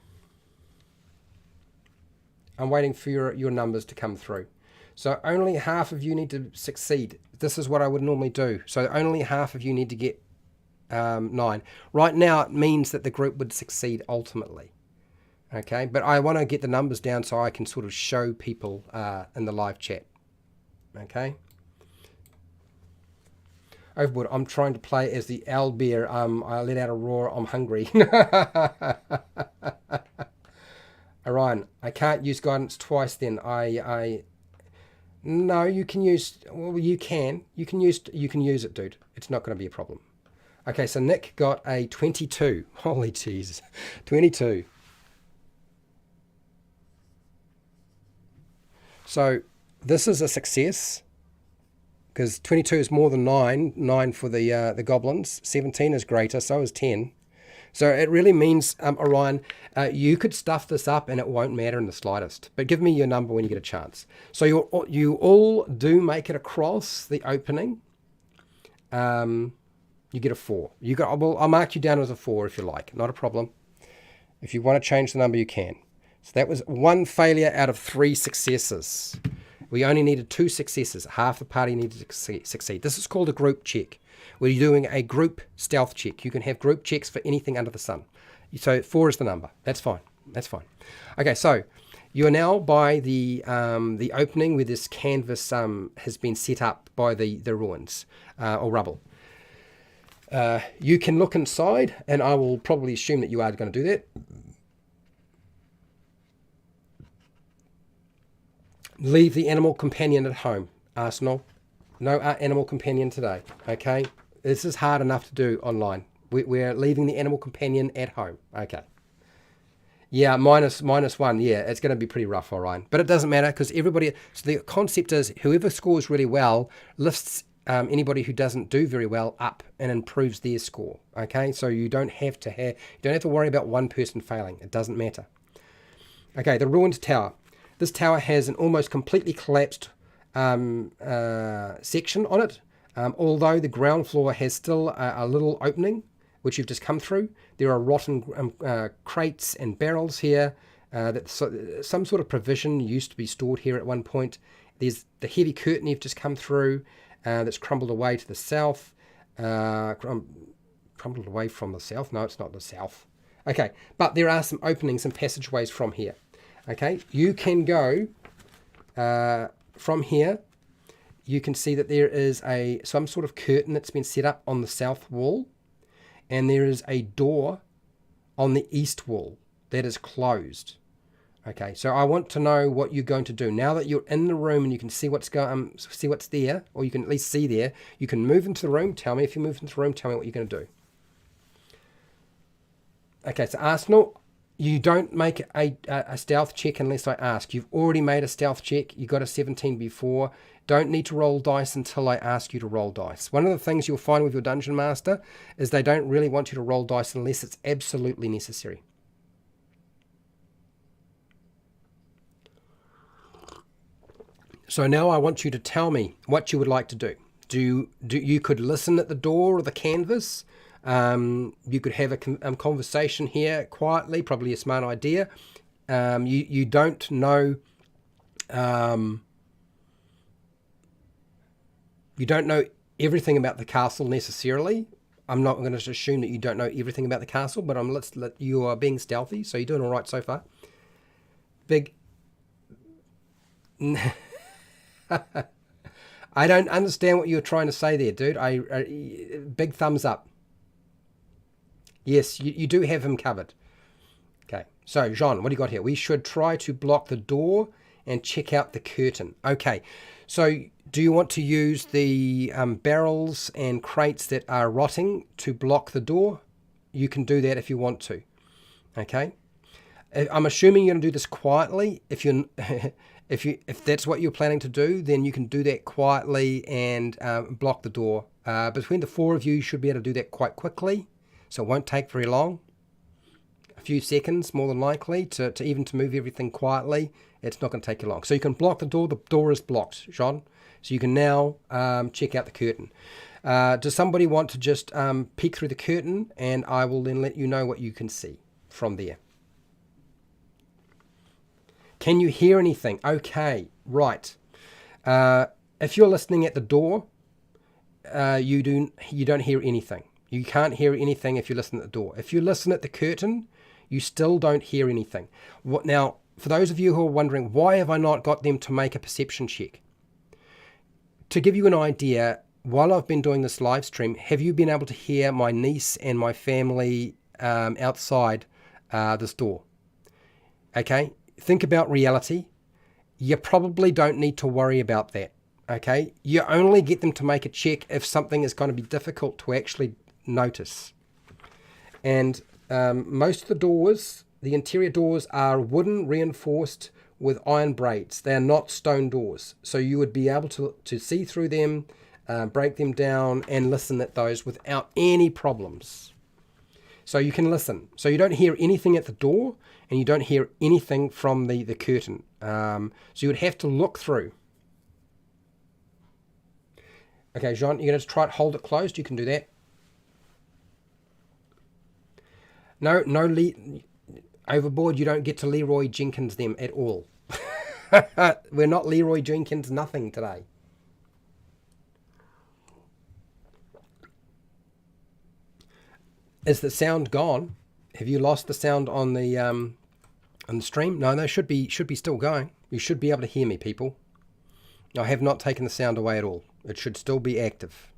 I'm waiting for your numbers to come through. So only half of you need to succeed. This is what I would normally do. So only half of you need to get 9. Right now it means that the group would succeed ultimately. Okay, but I want to get the numbers down so I can sort of show people in the live chat. Okay. Overboard, I'm trying to play as the owlbear. I let out a roar. I'm hungry. Orion, I can't use guidance twice. Then no, you can use. Well, you can use it, dude. It's not going to be a problem. Okay, so Nick got a 22. Holy Jesus, 22. So this is a success. Because 22 is more than 9. 9 for the goblins. 17 is greater, so is 10. So it really means, Orion, you could stuff this up and it won't matter in the slightest. But give me your number when you get a chance. So you all do make it across the opening. You get a 4. I'll mark you down as a 4 if you like. Not a problem. If you want to change the number, you can. So that was 1 failure out of 3 successes. We only needed 2 successes. Half the party needed to succeed. This is called a group check. We're doing a group stealth check. You can have group checks for anything under the sun. So 4 is the number. That's fine. That's fine. Okay, so you are now by the opening where this canvas has been set up by the ruins or rubble. You can look inside, and I will probably assume that you are going to do that. Leave the animal companion at home, Arsenal. No animal companion today, okay? This is hard enough to do online. We're leaving the animal companion at home, okay? Yeah, minus 1, yeah, it's going to be pretty rough, Orion. But it doesn't matter because everybody... So the concept is whoever scores really well lifts anybody who doesn't do very well up and improves their score, okay? So you don't have to worry about one person failing. It doesn't matter. Okay, the ruined tower. This tower has an almost completely collapsed section on it, although the ground floor has still a little opening, which you've just come through. There are rotten crates and barrels here. Some sort of provision used to be stored here at one point. There's the heavy curtain you've just come through that's crumbled away to the south. Crumbled away from the south? No, it's not the south. Okay, but there are some openings and passageways from here. Okay, you can go from here. You can see that there is some sort of curtain that's been set up on the south wall, and there is a door on the east wall that is closed. Okay, so I want to know what you're going to do now that you're in the room and you can see what's there, or you can at least see there. You can move into the room. Tell me if you move into the room. Tell me what you're going to do. Okay, so Arsenal. You don't make a stealth check unless I ask. You've already made a stealth check. You got a 17 before. Don't need to roll dice until I ask you to roll dice. One of the things you'll find with your Dungeon Master is they don't really want you to roll dice unless it's absolutely necessary. So now I want you to tell me what you would like to do. You could listen at the door or the canvas, You could have a conversation here quietly, probably a smart idea. You don't know... you don't know everything about the castle necessarily. I'm not going to assume that you don't know everything about the castle, but you are being stealthy, so you're doing all right so far. Big... I don't understand what you're trying to say there, dude. Big thumbs up. Yes, you do have him covered. Okay, so Jean, what do you got here? We should try to block the door and check out the curtain. Okay, so do you want to use the barrels and crates that are rotting to block the door? You can do that if you want to. Okay, I'm assuming you're going to do this quietly. If you're if that's what you're planning to do, then you can do that quietly and block the door. Between the four of you, you should be able to do that quite quickly, so it won't take very long. A few seconds, more than likely, to move everything quietly. It's not going to take you long. So you can block the door. The door is blocked, Jean. So you can now check out the curtain. Does somebody want to just peek through the curtain, and I will then let you know what you can see from there. Can you hear anything? Okay, right. If you're listening at the door, you don't hear anything. You can't hear anything if you listen at the door. If you listen at the curtain, you still don't hear anything. Now, for those of you who are wondering, why have I not got them to make a perception check? To give you an idea, while I've been doing this live stream, have you been able to hear my niece and my family outside this door? Okay, think about reality. You probably don't need to worry about that. Okay, you only get them to make a check if something is going to be difficult to actually notice. And most of the doors, the interior doors, are wooden reinforced with iron braids. They are not stone doors, so you would be able to see through them, break them down, and listen at those without any problems. So you can listen. So you don't hear anything at the door, and you don't hear anything from the curtain. So you would have to look through. Okay, Jean, you're going to try to hold it closed. You can do that. No, overboard. You don't get to Leroy Jenkins them at all. We're not Leroy Jenkins nothing today. Is the sound gone? Have you lost the sound on the stream? No, they should be still going. You should be able to hear me, people. I have not taken the sound away at all. It should still be active.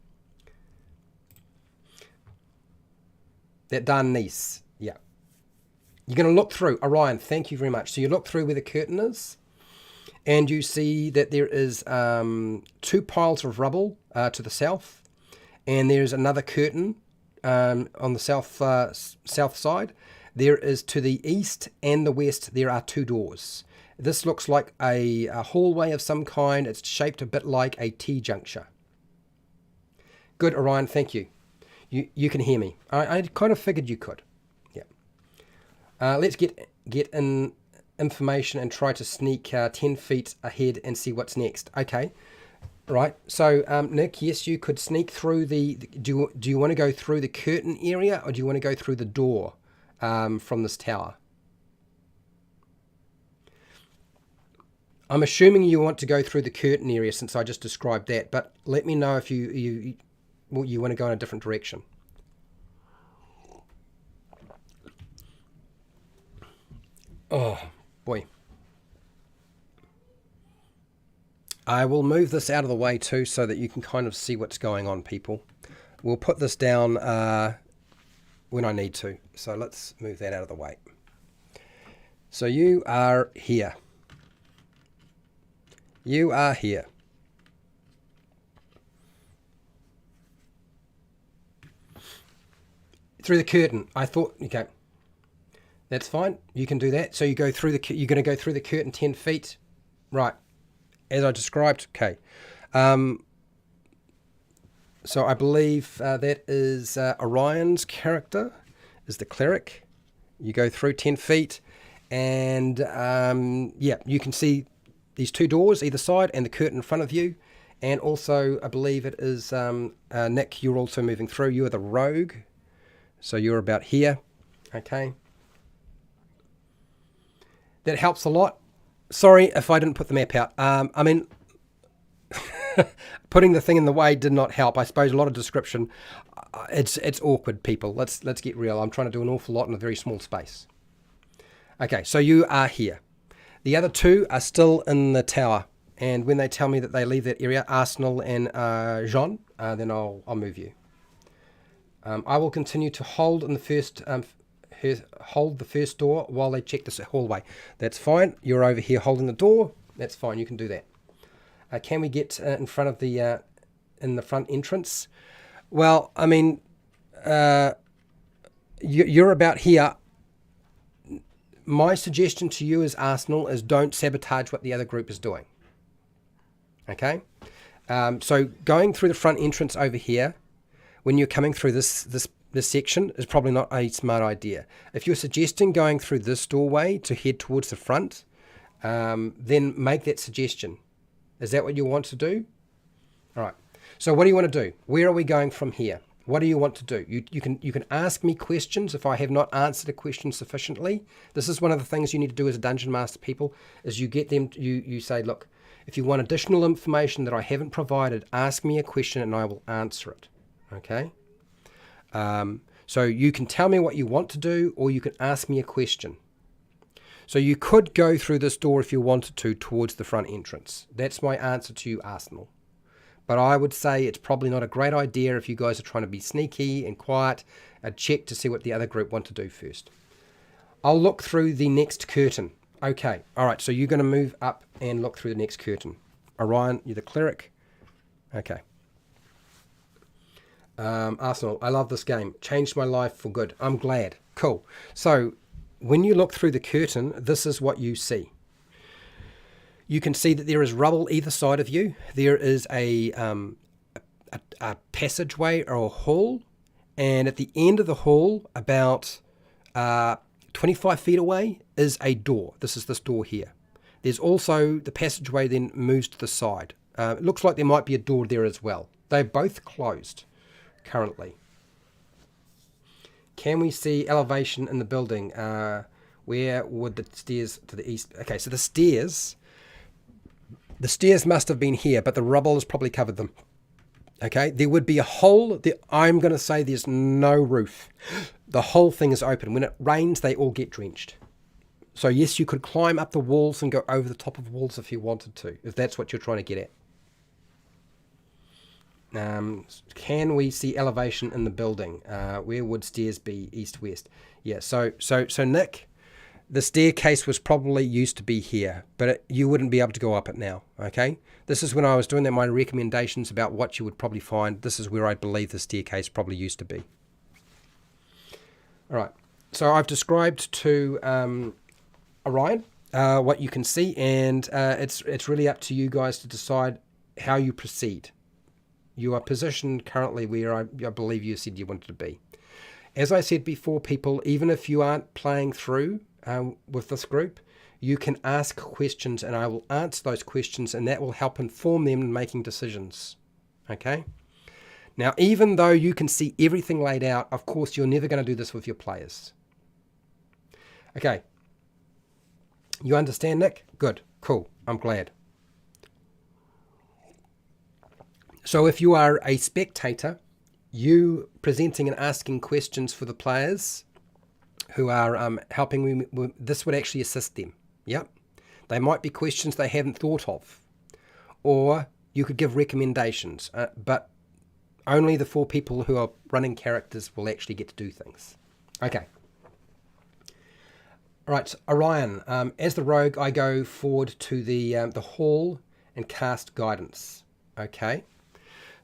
That darn niece. Yeah. You're going to look through. Orion, thank you very much. So you look through where the curtain is, and you see that there is 2 piles of rubble to the south, and there's another curtain on the south side. There is to the east and the west, there are 2 doors. This looks like a hallway of some kind. It's shaped a bit like a T-juncture. Good, Orion, thank you. You can hear me. I kind of figured you could. Yeah. Let's get in information and try to sneak 10 feet ahead and see what's next. Okay. Right. So, Nick, yes, you could sneak through do you want to go through the curtain area, or do you want to go through the door from this tower? I'm assuming you want to go through the curtain area since I just described that, but let me know if you want to go in a different direction. Oh, boy. I will move this out of the way too so that you can kind of see what's going on, people. We'll put this down when I need to. So let's move that out of the way. So you are here. You are here. Through the curtain. I thought, okay. That's fine. You can do that. So you go through you're going to go through the curtain 10 feet. Right. As I described. Okay. So I believe that is Orion's character, is the cleric. You go through 10 feet and yeah, you can see these 2 doors either side and the curtain in front of you. And also, I believe it is Nick, you're also moving through. You are the rogue. So you're about here. Okay. That helps a lot. Sorry if I didn't put the map out. I mean, putting the thing in the way did not help. I suppose a lot of description. It's awkward, people. Let's get real. I'm trying to do an awful lot in a very small space. Okay, so you are here. The other two are still in the tower. And when they tell me that they leave that area, Arsenal and Jean, then I'll move you. I will continue to hold in the first hold the first door while they check this hallway. That's fine. You're over here holding the door. That's fine. You can do that. Can we get in front of the in the front entrance? Well, I mean, you're about here. My suggestion to you as Arsenal is don't sabotage what the other group is doing. Okay? So going through the front entrance over here, when you're coming through this section, is probably not a smart idea. If you're suggesting going through this doorway to head towards the front, then make that suggestion. Is that what you want to do? All right. So what do you want to do? Where are we going from here? What do you want to do? You can ask me questions if I have not answered a question sufficiently. This is one of the things you need to do as a dungeon master, people, is you get them, you say, look, if you want additional information that I haven't provided, ask me a question and I will answer it. Okay? So you can tell me what you want to do, or you can ask me a question. So you could go through this door if you wanted to towards the front entrance. That's my answer to you, Arsenal. But I would say it's probably not a great idea if you guys are trying to be sneaky and quiet. Check to see what the other group want to do first. I'll look through the next curtain. Okay, all right, so you're going to move up and look through the next curtain. Orion, you're the cleric. Okay. Arsenal, I love this game. Changed my life for good. I'm glad. Cool. So when you look through the curtain, this is what you see. You can see that there is rubble either side of you. There is a passageway or a hall. And at the end of the hall, about 25 feet away, is a door. This is this door here. There's also the passageway then moves to the side. It looks like there might be a door there as well. They're both closed currently. Can we see elevation in the building? Where would the stairs to the east? Okay, so the stairs must have been here, but the rubble has probably covered them. Okay, there would be a hole. I'm going to say there's no roof. The whole thing is open. When it rains, they all get drenched. So yes, you could climb up the walls and go over the top of walls if you wanted to, if that's what you're trying to get at. Can we see elevation in the building? Where would stairs be? East, west. Yeah. So Nick, the staircase was probably used to be here, but you wouldn't be able to go up it now. Okay. This is when I was doing my recommendations about what you would probably find. This is where I believe the staircase probably used to be. All right. So I've described to Orion what you can see, and it's really up to you guys to decide how you proceed. You are positioned currently where I believe you said you wanted to be. As I said before, people, even if you aren't playing through with this group, you can ask questions and I will answer those questions, and that will help inform them in making decisions. Okay? Now, even though you can see everything laid out, of course, you're never going to do this with your players. Okay. You understand, Nick? Good. Cool. I'm glad. So if you are a spectator, you presenting and asking questions for the players who are helping me, this would actually assist them. Yep. They might be questions they haven't thought of. Or you could give recommendations, but only the 4 people who are running characters will actually get to do things. Okay. All right, Orion, as the rogue, I go forward to the hall and cast guidance. Okay.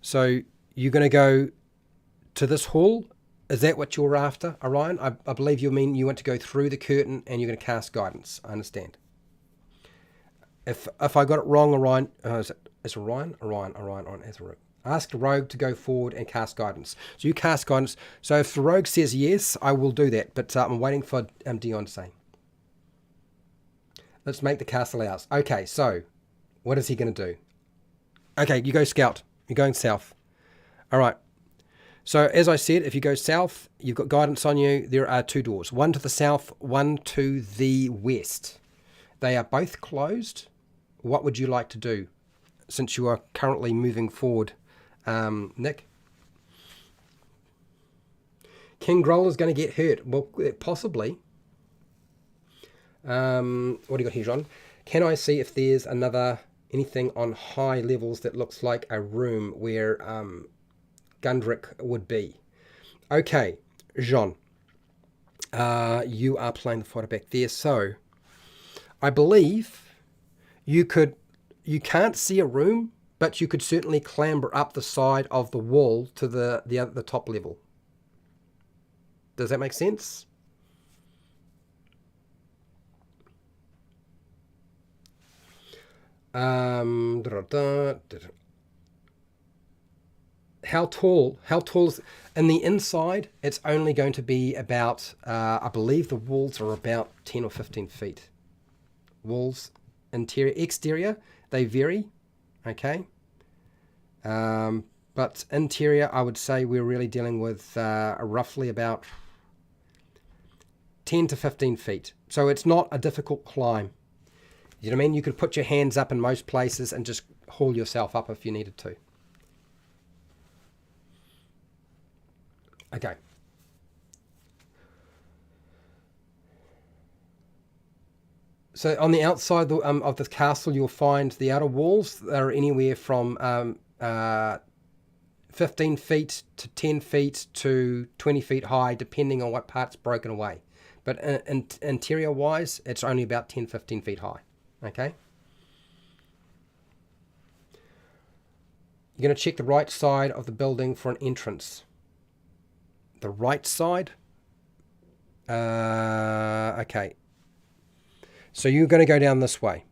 So you're going to go to this hall. Is that what you're after, Orion? I believe you mean you want to go through the curtain and you're going to cast guidance. I understand. If I got it wrong, Orion, is Orion as a rogue. Ask the rogue to go forward and cast guidance. So you cast guidance. So if the rogue says yes, I will do that. But I'm waiting for Dion to say. Let's make the castle ours. Okay, so what is he going to do? Okay, you go scout. You're going south. All right. So as I said, if you go south, you've got guidance on you. There are 2 doors, one to the south, one to the west. They are both closed. What would you like to do since you are currently moving forward, Nick? King Groll is going to get hurt. Well, possibly. What do you got here, John? Can I see if there's anything on high levels that looks like a room where Gundrick would be? Okay, Jean. You are playing the fighter back there, so I believe you can't see a room, but you could certainly clamber up the side of the wall to the top level. Does that make sense? How tall is in the inside? It's only going to be about I believe the walls are about 10 or 15 feet. Walls, exterior, they vary, okay, but interior, I would say we're really dealing with roughly about 10 to 15 feet. So it's not a difficult climb. You know what I mean? You could put your hands up in most places and just haul yourself up if you needed to. Okay. So on the outside of the castle, you'll find the outer walls are anywhere from 15 feet to 10 feet to 20 feet high, depending on what part's broken away. But interior-wise, it's only about 10, 15 feet high. Okay? You're going to check the right side of the building for an entrance. The right side? Okay. So you're going to go down this way.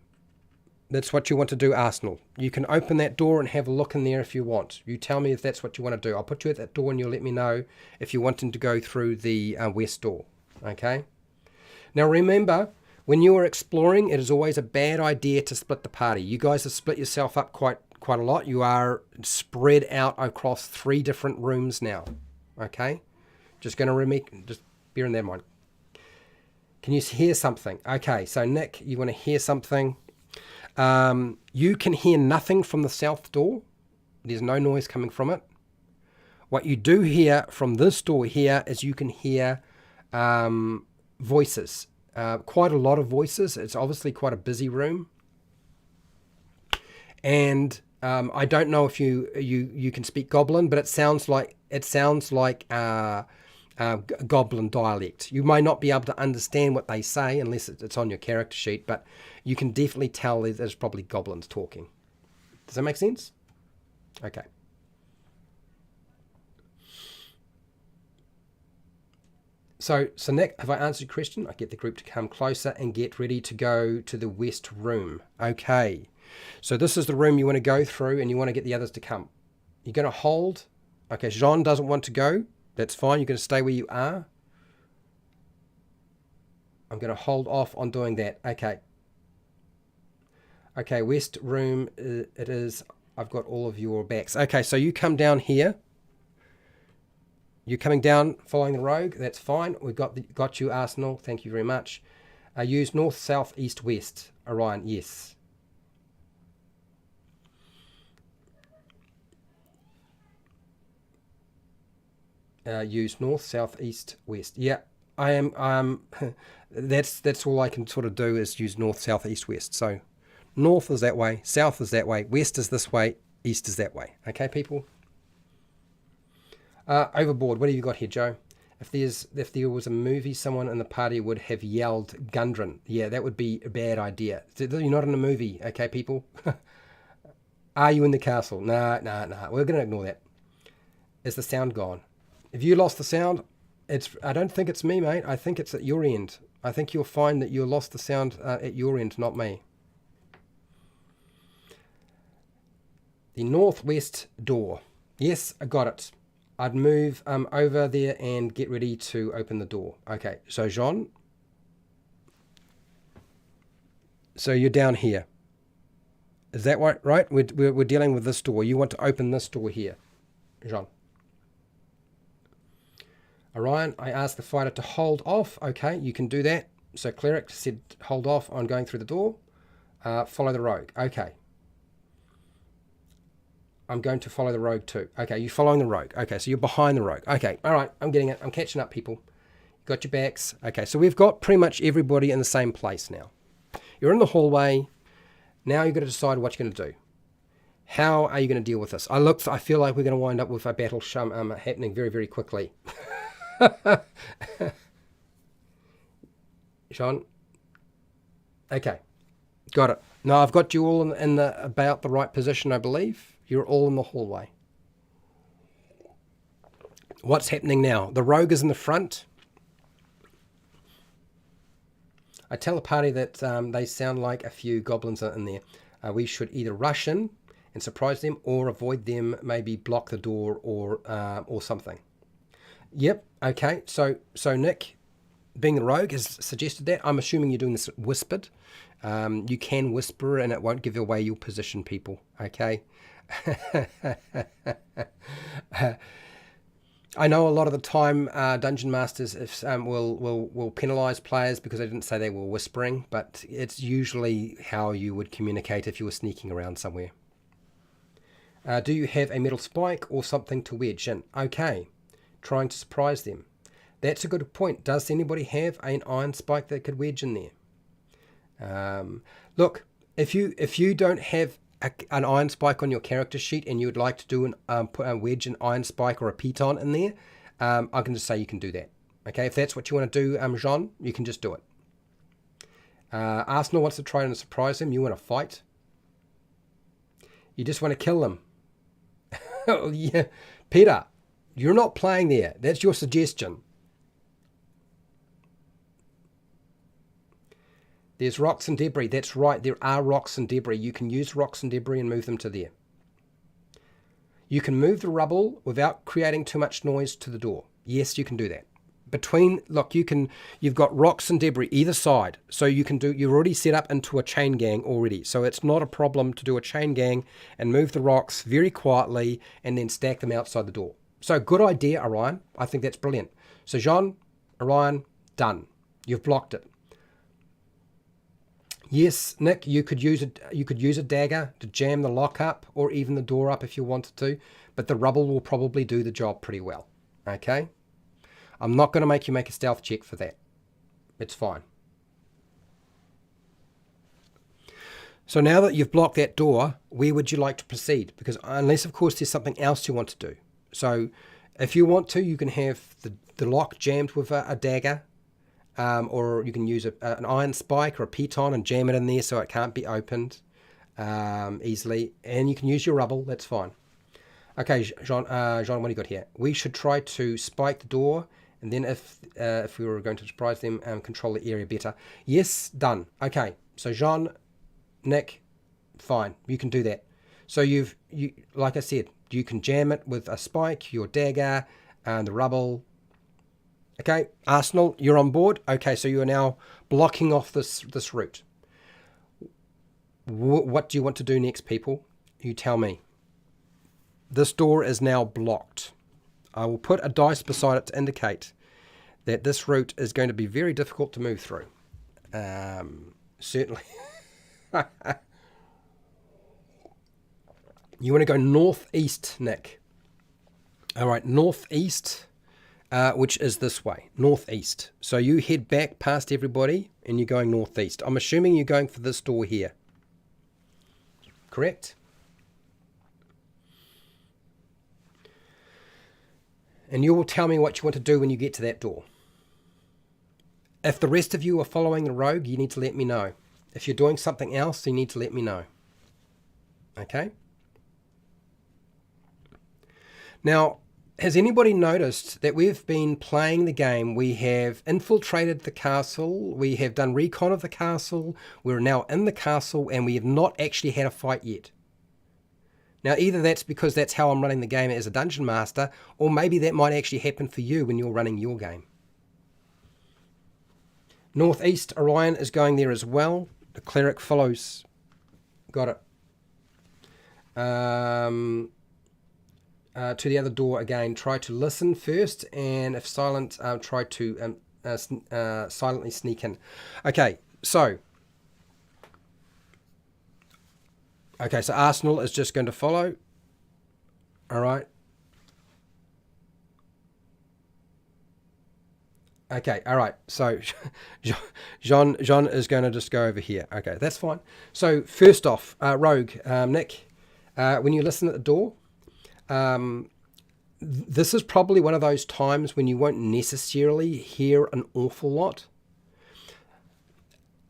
That's what you want to do, Arsenal. You can open that door and have a look in there if you want. You tell me if that's what you want to do. I'll put you at that door and you'll let me know if you're wanting to go through the west door. Okay? Now remember, when you are exploring, it is always a bad idea to split the party. You guys have split yourself up quite a lot. You are spread out across 3 different rooms now. Okay? Just bear in that in mind. Can you hear something? Okay, so Nick, you want to hear something? You can hear nothing from the south door. There's no noise coming from it. What you do hear from this door here is you can hear voices. Quite a lot of voices. It's obviously quite a busy room. And I don't know if you can speak Goblin, but it sounds like Goblin dialect. You may not be able to understand what they say unless it's on your character sheet, but you can definitely tell there's probably Goblins talking. Does that make sense? Okay. So Nick, have I answered your question? I get the group to come closer and get ready to go to the west room. Okay. So this is the room you want to go through and you want to get the others to come. You're going to hold. Okay, Jean doesn't want to go. That's fine. You're going to stay where you are. I'm going to hold off on doing that. Okay. Okay, west room it is. I've got all of your backs. Okay, so you come down here. You're coming down following the rogue. That's fine. We've got you, Arsenal. Thank you very much. Use north, south, east, west. Orion, yes. Use north, south, east, west. Yeah, I am. That's all I can sort of do is use north, south, east, west. So north is that way, south is that way, west is this way, east is that way. Okay, people. Overboard. What have you got here, Joe? If there was a movie, someone in the party would have yelled "gundren." Yeah, that would be a bad idea. You're not in a movie, okay, people. Are you in the castle? Nah. We're gonna ignore that. Is the sound gone? If you lost the sound, I don't think it's me, mate. I think it's at your end. I think you'll find that you lost the sound at your end, not me. The northwest door. Yes, I got it. I'd move over there and get ready to open the door. Okay, so Jean. So you're down here. Is that right? We're dealing with this door. You want to open this door here, Jean. Orion, I asked the fighter to hold off. Okay, you can do that. So cleric said hold off on going through the door. Follow the rogue. Okay. I'm going to follow the rogue too. Okay, you're following the rogue. Okay, so you're behind the rogue. Okay, all right, I'm getting it. I'm catching up, people. Got your backs. Okay, so we've got pretty much everybody in the same place now. You're in the hallway. Now you've got to decide what you're going to do. How are you going to deal with this? I feel like we're going to wind up with a battle happening very, very quickly. Sean? Okay, got it. Now I've got you all in the about the right position, I believe. You're all in the hallway. What's happening now? The rogue is in the front. I tell the party that they sound like a few goblins are in there. We should either rush in and surprise them, or avoid them, maybe block the door, or something. Yep. Okay. So Nick, being the rogue, has suggested that. I'm assuming you're doing this whispered. You can whisper, and it won't give away your position, people. Okay. I know a lot of the time dungeon masters will penalise players because they didn't say they were whispering, but it's usually how you would communicate if you were sneaking around somewhere. Do you have a metal spike or something to wedge in? Okay, trying to surprise them. That's a good point. Does anybody have an iron spike that could wedge in there? Look, if you don't have an iron spike on your character sheet and you would like to do put a wedge, an iron spike, or a piton in there, I can just say you can do that. Okay, if that's what you want to do, Jean, you can just do it. Arsenal wants to try and surprise him. You want to fight? You just want to kill them? Oh, yeah, Peter, you're not playing there. That's your suggestion. There's rocks and debris. That's right, there are rocks and debris. You can use rocks and debris and move them to there. You can move the rubble without creating too much noise to the door. Yes, you can do that. Look, you've got rocks and debris either side. So you're already set up into a chain gang already. So it's not a problem to do a chain gang and move the rocks very quietly and then stack them outside the door. So good idea, Orion. I think that's brilliant. So Jean, Orion, done. You've blocked it. Yes, Nick, you could use a dagger to jam the lock up or even the door up if you wanted to, but the rubble will probably do the job pretty well. Okay? I'm not going to make you make a stealth check for that. It's fine. So now that you've blocked that door, where would you like to proceed? Because unless, of course, there's something else you want to do. So if you want to, you can have the lock jammed with a dagger, or you can use an iron spike or a piton and jam it in there so it can't be opened easily. And you can use your rubble. That's fine. Okay, Jean, what do you got here? We should try to spike the door, and then if we were going to surprise them, control the area better. Yes, done. Okay, so Jean, Nick, fine, you can do that. So you like I said, you can jam it with a spike, your dagger, and the rubble. Okay, Arsenal, you're on board. Okay, so you are now blocking off this route. What do you want to do next, people? You tell me. This door is now blocked. I will put a dice beside it to indicate that this route is going to be very difficult to move through. Certainly. You want to go northeast, Nick. All right, northeast, which is this way, northeast. So you head back past everybody and you're going northeast. I'm assuming you're going for this door here. Correct? And you will tell me what you want to do when you get to that door. If the rest of you are following the rogue, you need to let me know. If you're doing something else, you need to let me know. Okay? Now, has anybody noticed that we've been playing the game? We have infiltrated the castle, we have done recon of the castle, we're now in the castle, and we have not actually had a fight yet. Now, either that's because that's how I'm running the game as a dungeon master, or maybe that might actually happen for you when you're running your game. Northeast, Orion is going there as well. The cleric follows. Got it. to the other door again, try to listen first, and if silent, try to silently sneak in. Okay, so Arsenal is just going to follow. All right. Okay, all right. So Jean is going to just go over here. Okay, that's fine. So first off, Rogue, Nick, when you listen at the door, this is probably one of those times when you won't necessarily hear an awful lot.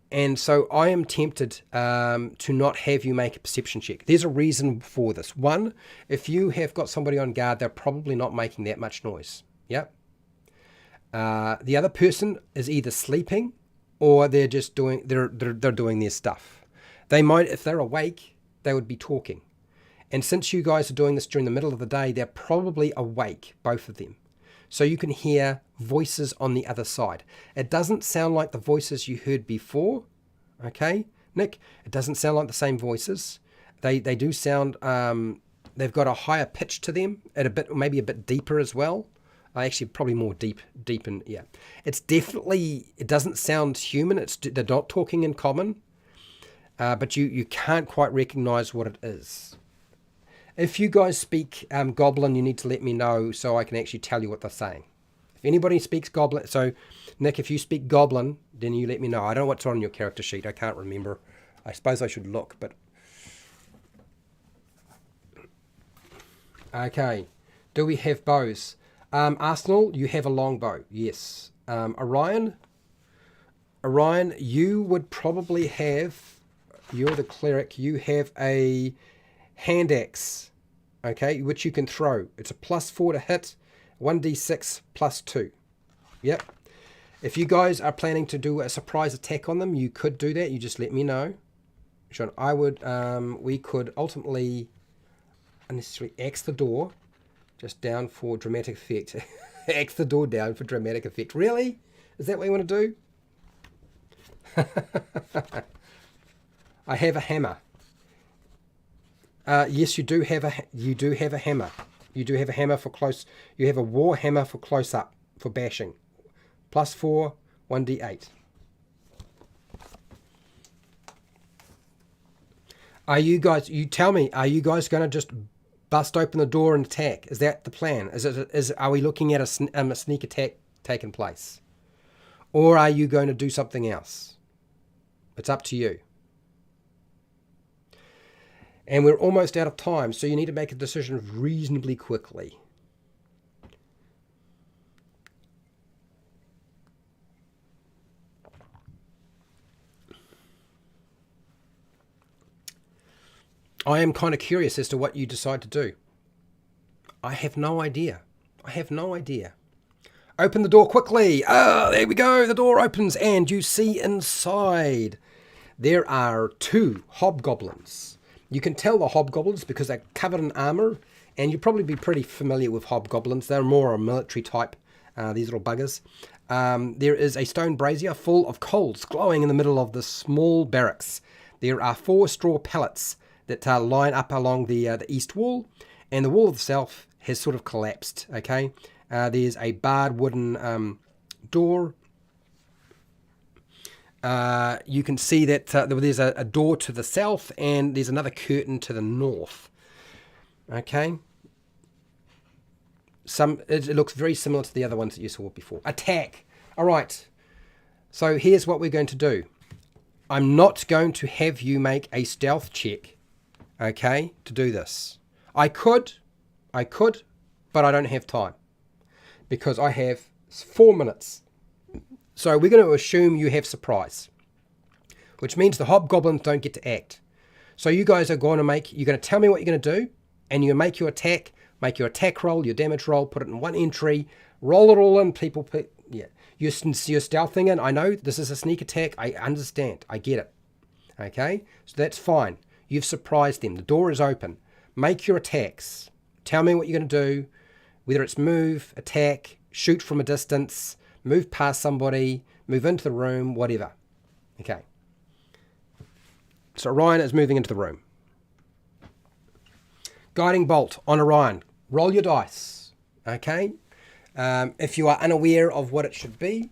And so I am tempted to not have you make a perception check. There's a reason for this. One, if you have got somebody on guard, they're probably not making that much noise. Yep. The other person is either sleeping or they're just doing they're doing their stuff. They might, if they're awake, they would be talking. And since you guys are doing this during the middle of the day, they're probably awake, both of them. So you can hear voices on the other side. It doesn't sound like the voices you heard before, okay, Nick? It doesn't sound like the same voices. They do sound, they've got a higher pitch to them, at a bit, maybe a bit deeper as well. Actually, probably more deep in, yeah. It's definitely, it doesn't sound human. They're not talking in common, but you can't quite recognize what it is. If you guys speak Goblin, you need to let me know so I can actually tell you what they're saying. If anybody speaks Goblin, so Nick, if you speak Goblin, then you let me know. I don't know what's on your character sheet. I can't remember. I suppose I should look, but... Okay. Do we have bows? Arsenal, you have a longbow. Yes. Orion, you would probably have... You're the cleric. You have a... hand axe, okay, which you can throw. It's a +4 to hit, 1d6 +2. Yep. If you guys are planning to do a surprise attack on them, you could do that. You just let me know. Sean, I would, we could ultimately unnecessarily axe the door just down for dramatic effect. Axe the door down for dramatic effect. Really? Is that what you want to do? I have a hammer. Yes, you do have a hammer. You do have a hammer for close. You have a war hammer for close up, for bashing. +4, 1d8. Are you guys? You tell me. Are you guys going to just bust open the door and attack? Is that the plan? Are we looking at a sneak attack taking place, or are you going to do something else? It's up to you. And we're almost out of time, so you need to make a decision reasonably quickly. I am kind of curious as to what you decide to do. I have no idea. Open the door quickly. Ah, there we go. The door opens and you see inside. There are 2 hobgoblins. You can tell the hobgoblins because they're covered in armor, and you'll probably be pretty familiar with hobgoblins. They're more a military type, these little buggers. There is a stone brazier full of coals glowing in the middle of the small barracks. There are 4 straw pallets that line up along the east wall, and the wall itself has sort of collapsed, okay? There's a barred wooden door. You can see that there's a door to the south and there's another curtain to the north. Okay. It looks very similar to the other ones that you saw before. Attack. All right. So here's what we're going to do. I'm not going to have you make a stealth check, okay, to do this. I could, but I don't have time because I have 4 minutes. So we're going to assume you have surprise, which means the hobgoblins don't get to act. So you guys are going to you're going to tell me what you're going to do, and you make your attack roll, your damage roll, put it in one entry, roll it all in, yeah. You're stealthing in. I know this is a sneak attack. I understand. I get it. Okay? So that's fine. You've surprised them. The door is open. Make your attacks. Tell me what you're going to do, whether it's move, attack, shoot from a distance, move past somebody, move into the room, whatever. Okay. So Orion is moving into the room. Guiding bolt on Orion. roll your dice, okay? If you are unaware of what it should be,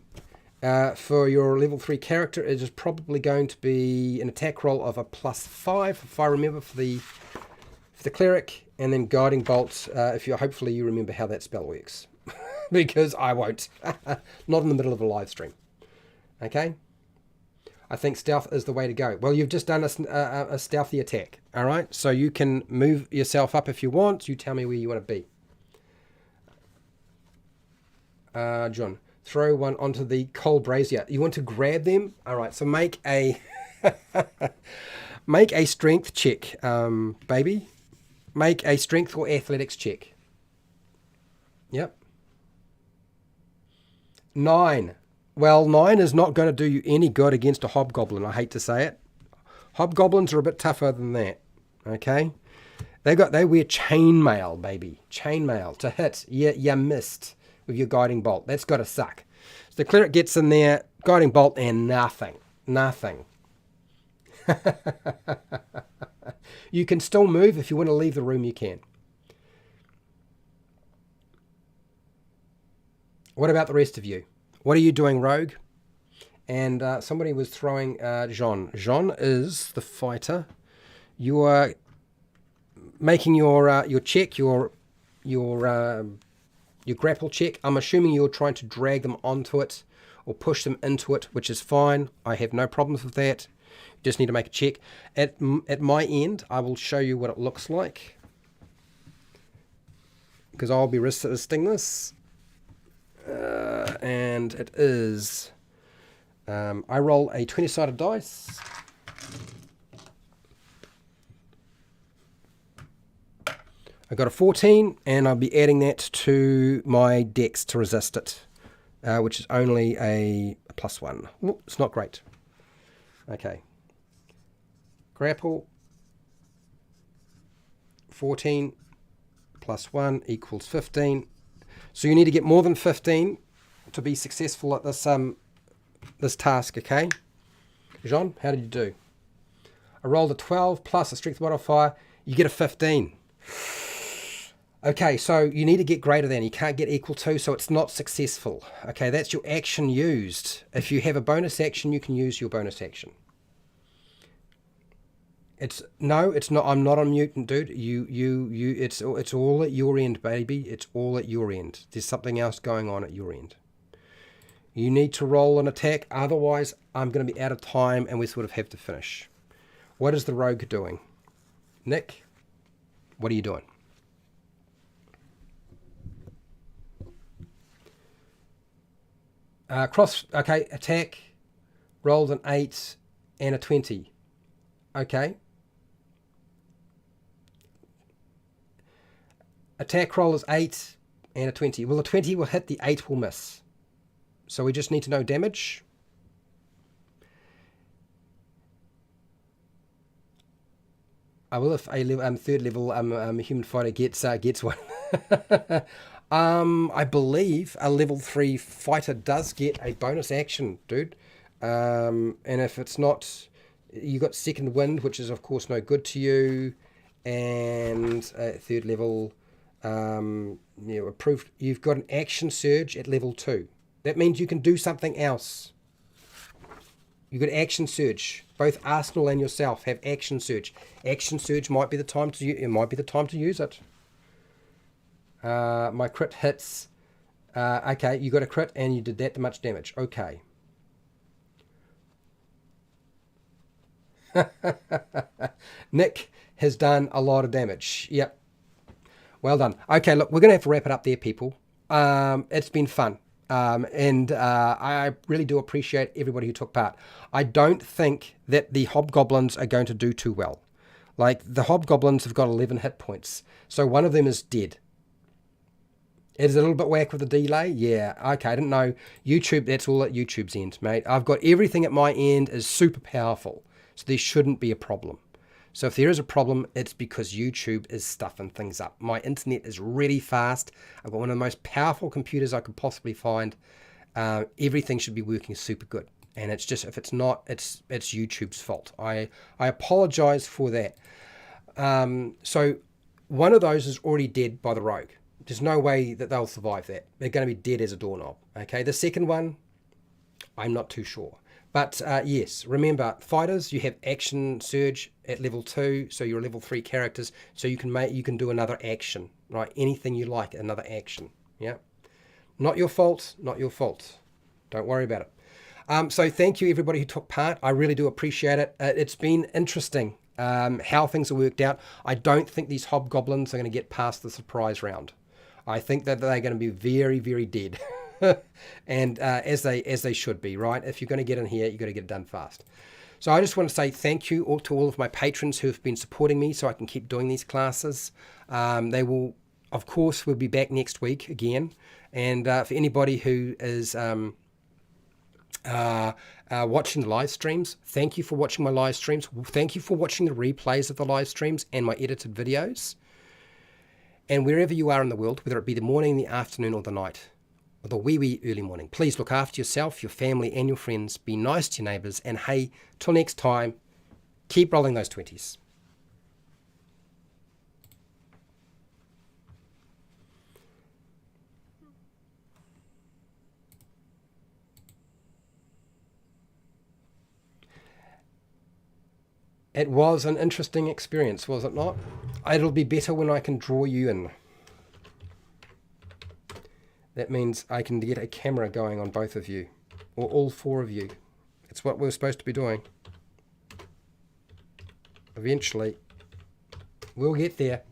for your level 3 character, it is probably going to be an attack roll of a +5, if I remember, for the cleric, and then guiding bolt, if you hopefully you remember how that spell works. Because I won't. Not in the middle of a live stream. Okay? I think stealth is the way to go. Well, you've just done a stealthy attack. All right? So you can move yourself up if you want. You tell me where you want to be. John, throw one onto the coal brazier. You want to grab them? All right. So make a make a strength check, baby. Make a strength or athletics check. Yep. 9. Well, 9 is not going to do you any good against a hobgoblin. I hate to say it. Hobgoblins are a bit tougher than that. Okay? They wear chainmail, baby. Chainmail to hit. You missed with your guiding bolt. That's got to suck. So the cleric gets in there, guiding bolt, and nothing. Nothing. You can still move. If you want to leave the room, you can. What about the rest of you? What are you doing, rogue? And somebody was throwing Jean. Jean is the fighter. You are making your check, your grapple check. I'm assuming you're trying to drag them onto it or push them into it, which is fine. I have no problems with that. You just need to make a check. At my end, I will show you what it looks like, because I'll be resisting this. And it is, I roll a 20-sided dice. I got a 14, and I'll be adding that to my dex to resist it, which is only a +1. Ooh, it's not great. Okay. Grapple. 14 +1 equals 15. So you need to get more than 15 to be successful at this task, okay? Jean, how did you do? I rolled a 12 plus a strength modifier. You get a 15. Okay, so you need to get greater than. You can't get equal to, so it's not successful. Okay, that's your action used. If you have a bonus action, you can use your bonus action. It's not. I'm not a mutant, dude. It's all at your end, baby. It's all at your end. There's something else going on at your end. You need to roll an attack, otherwise I'm going to be out of time and we sort of have to finish. What is the rogue doing? Nick, what are you doing? Okay, attack, rolled an 8 and a 20. Okay. Attack roll is 8 and a 20. Well, the 20 will hit, the 8 will miss. So we just need to know damage. I will if a third level human fighter gets one. I believe a level 3 fighter does get a bonus action, dude. And if it's not, you got second wind, which is of course no good to you, and third level, approved. You've got an action surge at level 2. That means you can do something else. You got action surge. Both Arsenal and yourself have action surge. Action surge might be the time to use. It might be the time to use it. My crit hits. Okay, you got a crit and you did that much damage. Okay. Nick has done a lot of damage. Yep. Well done. Okay, look, we're going to have to wrap it up there, people. It's been fun. And I really do appreciate everybody who took part. I don't think that the Hobgoblins are going to do too well. Like, the Hobgoblins have got 11 hit points. So one of them is dead. Is it a little bit whack with the delay? Yeah, okay, I didn't know. YouTube, that's all at YouTube's end, mate. I've got everything at my end is super powerful. So there shouldn't be a problem. So if there is a problem, it's because YouTube is stuffing things up. My internet is really fast. I've got one of the most powerful computers I could possibly find. Everything should be working super good. And it's just, if it's not, it's YouTube's fault. I apologize for that. So one of those is already dead by the rogue. There's no way that they'll survive that. They're going to be dead as a doorknob. Okay, the second one, I'm not too sure. But yes, remember, fighters, you have action surge at level 2, so you're level 3 characters, so you can do another action, right? Anything you like, another action. Yeah, not your fault, not your fault. Don't worry about it. So thank you everybody who took part. I really do appreciate it. It's been interesting how things have worked out. I don't think these hobgoblins are going to get past the surprise round. I think that they're going to be very, very dead. And as they should be, right? If you're going to get in here, you've got to get it done fast. So I just want to say thank you all to all of my patrons who have been supporting me so I can keep doing these classes. They will, of course, we'll be back next week again. And for anybody who is watching the live streams, thank you for watching my live streams. Thank you for watching the replays of the live streams and my edited videos. And wherever you are in the world, whether it be the morning, the afternoon, or the night, or the wee early morning, please look after yourself, your family, and your friends. Be nice to your neighbours. And hey, till next time, keep rolling those 20s. It was an interesting experience, was it not? It'll be better when I can draw you in. That means I can get a camera going on both of you, or all 4 of you. It's what we're supposed to be doing. Eventually, we'll get there.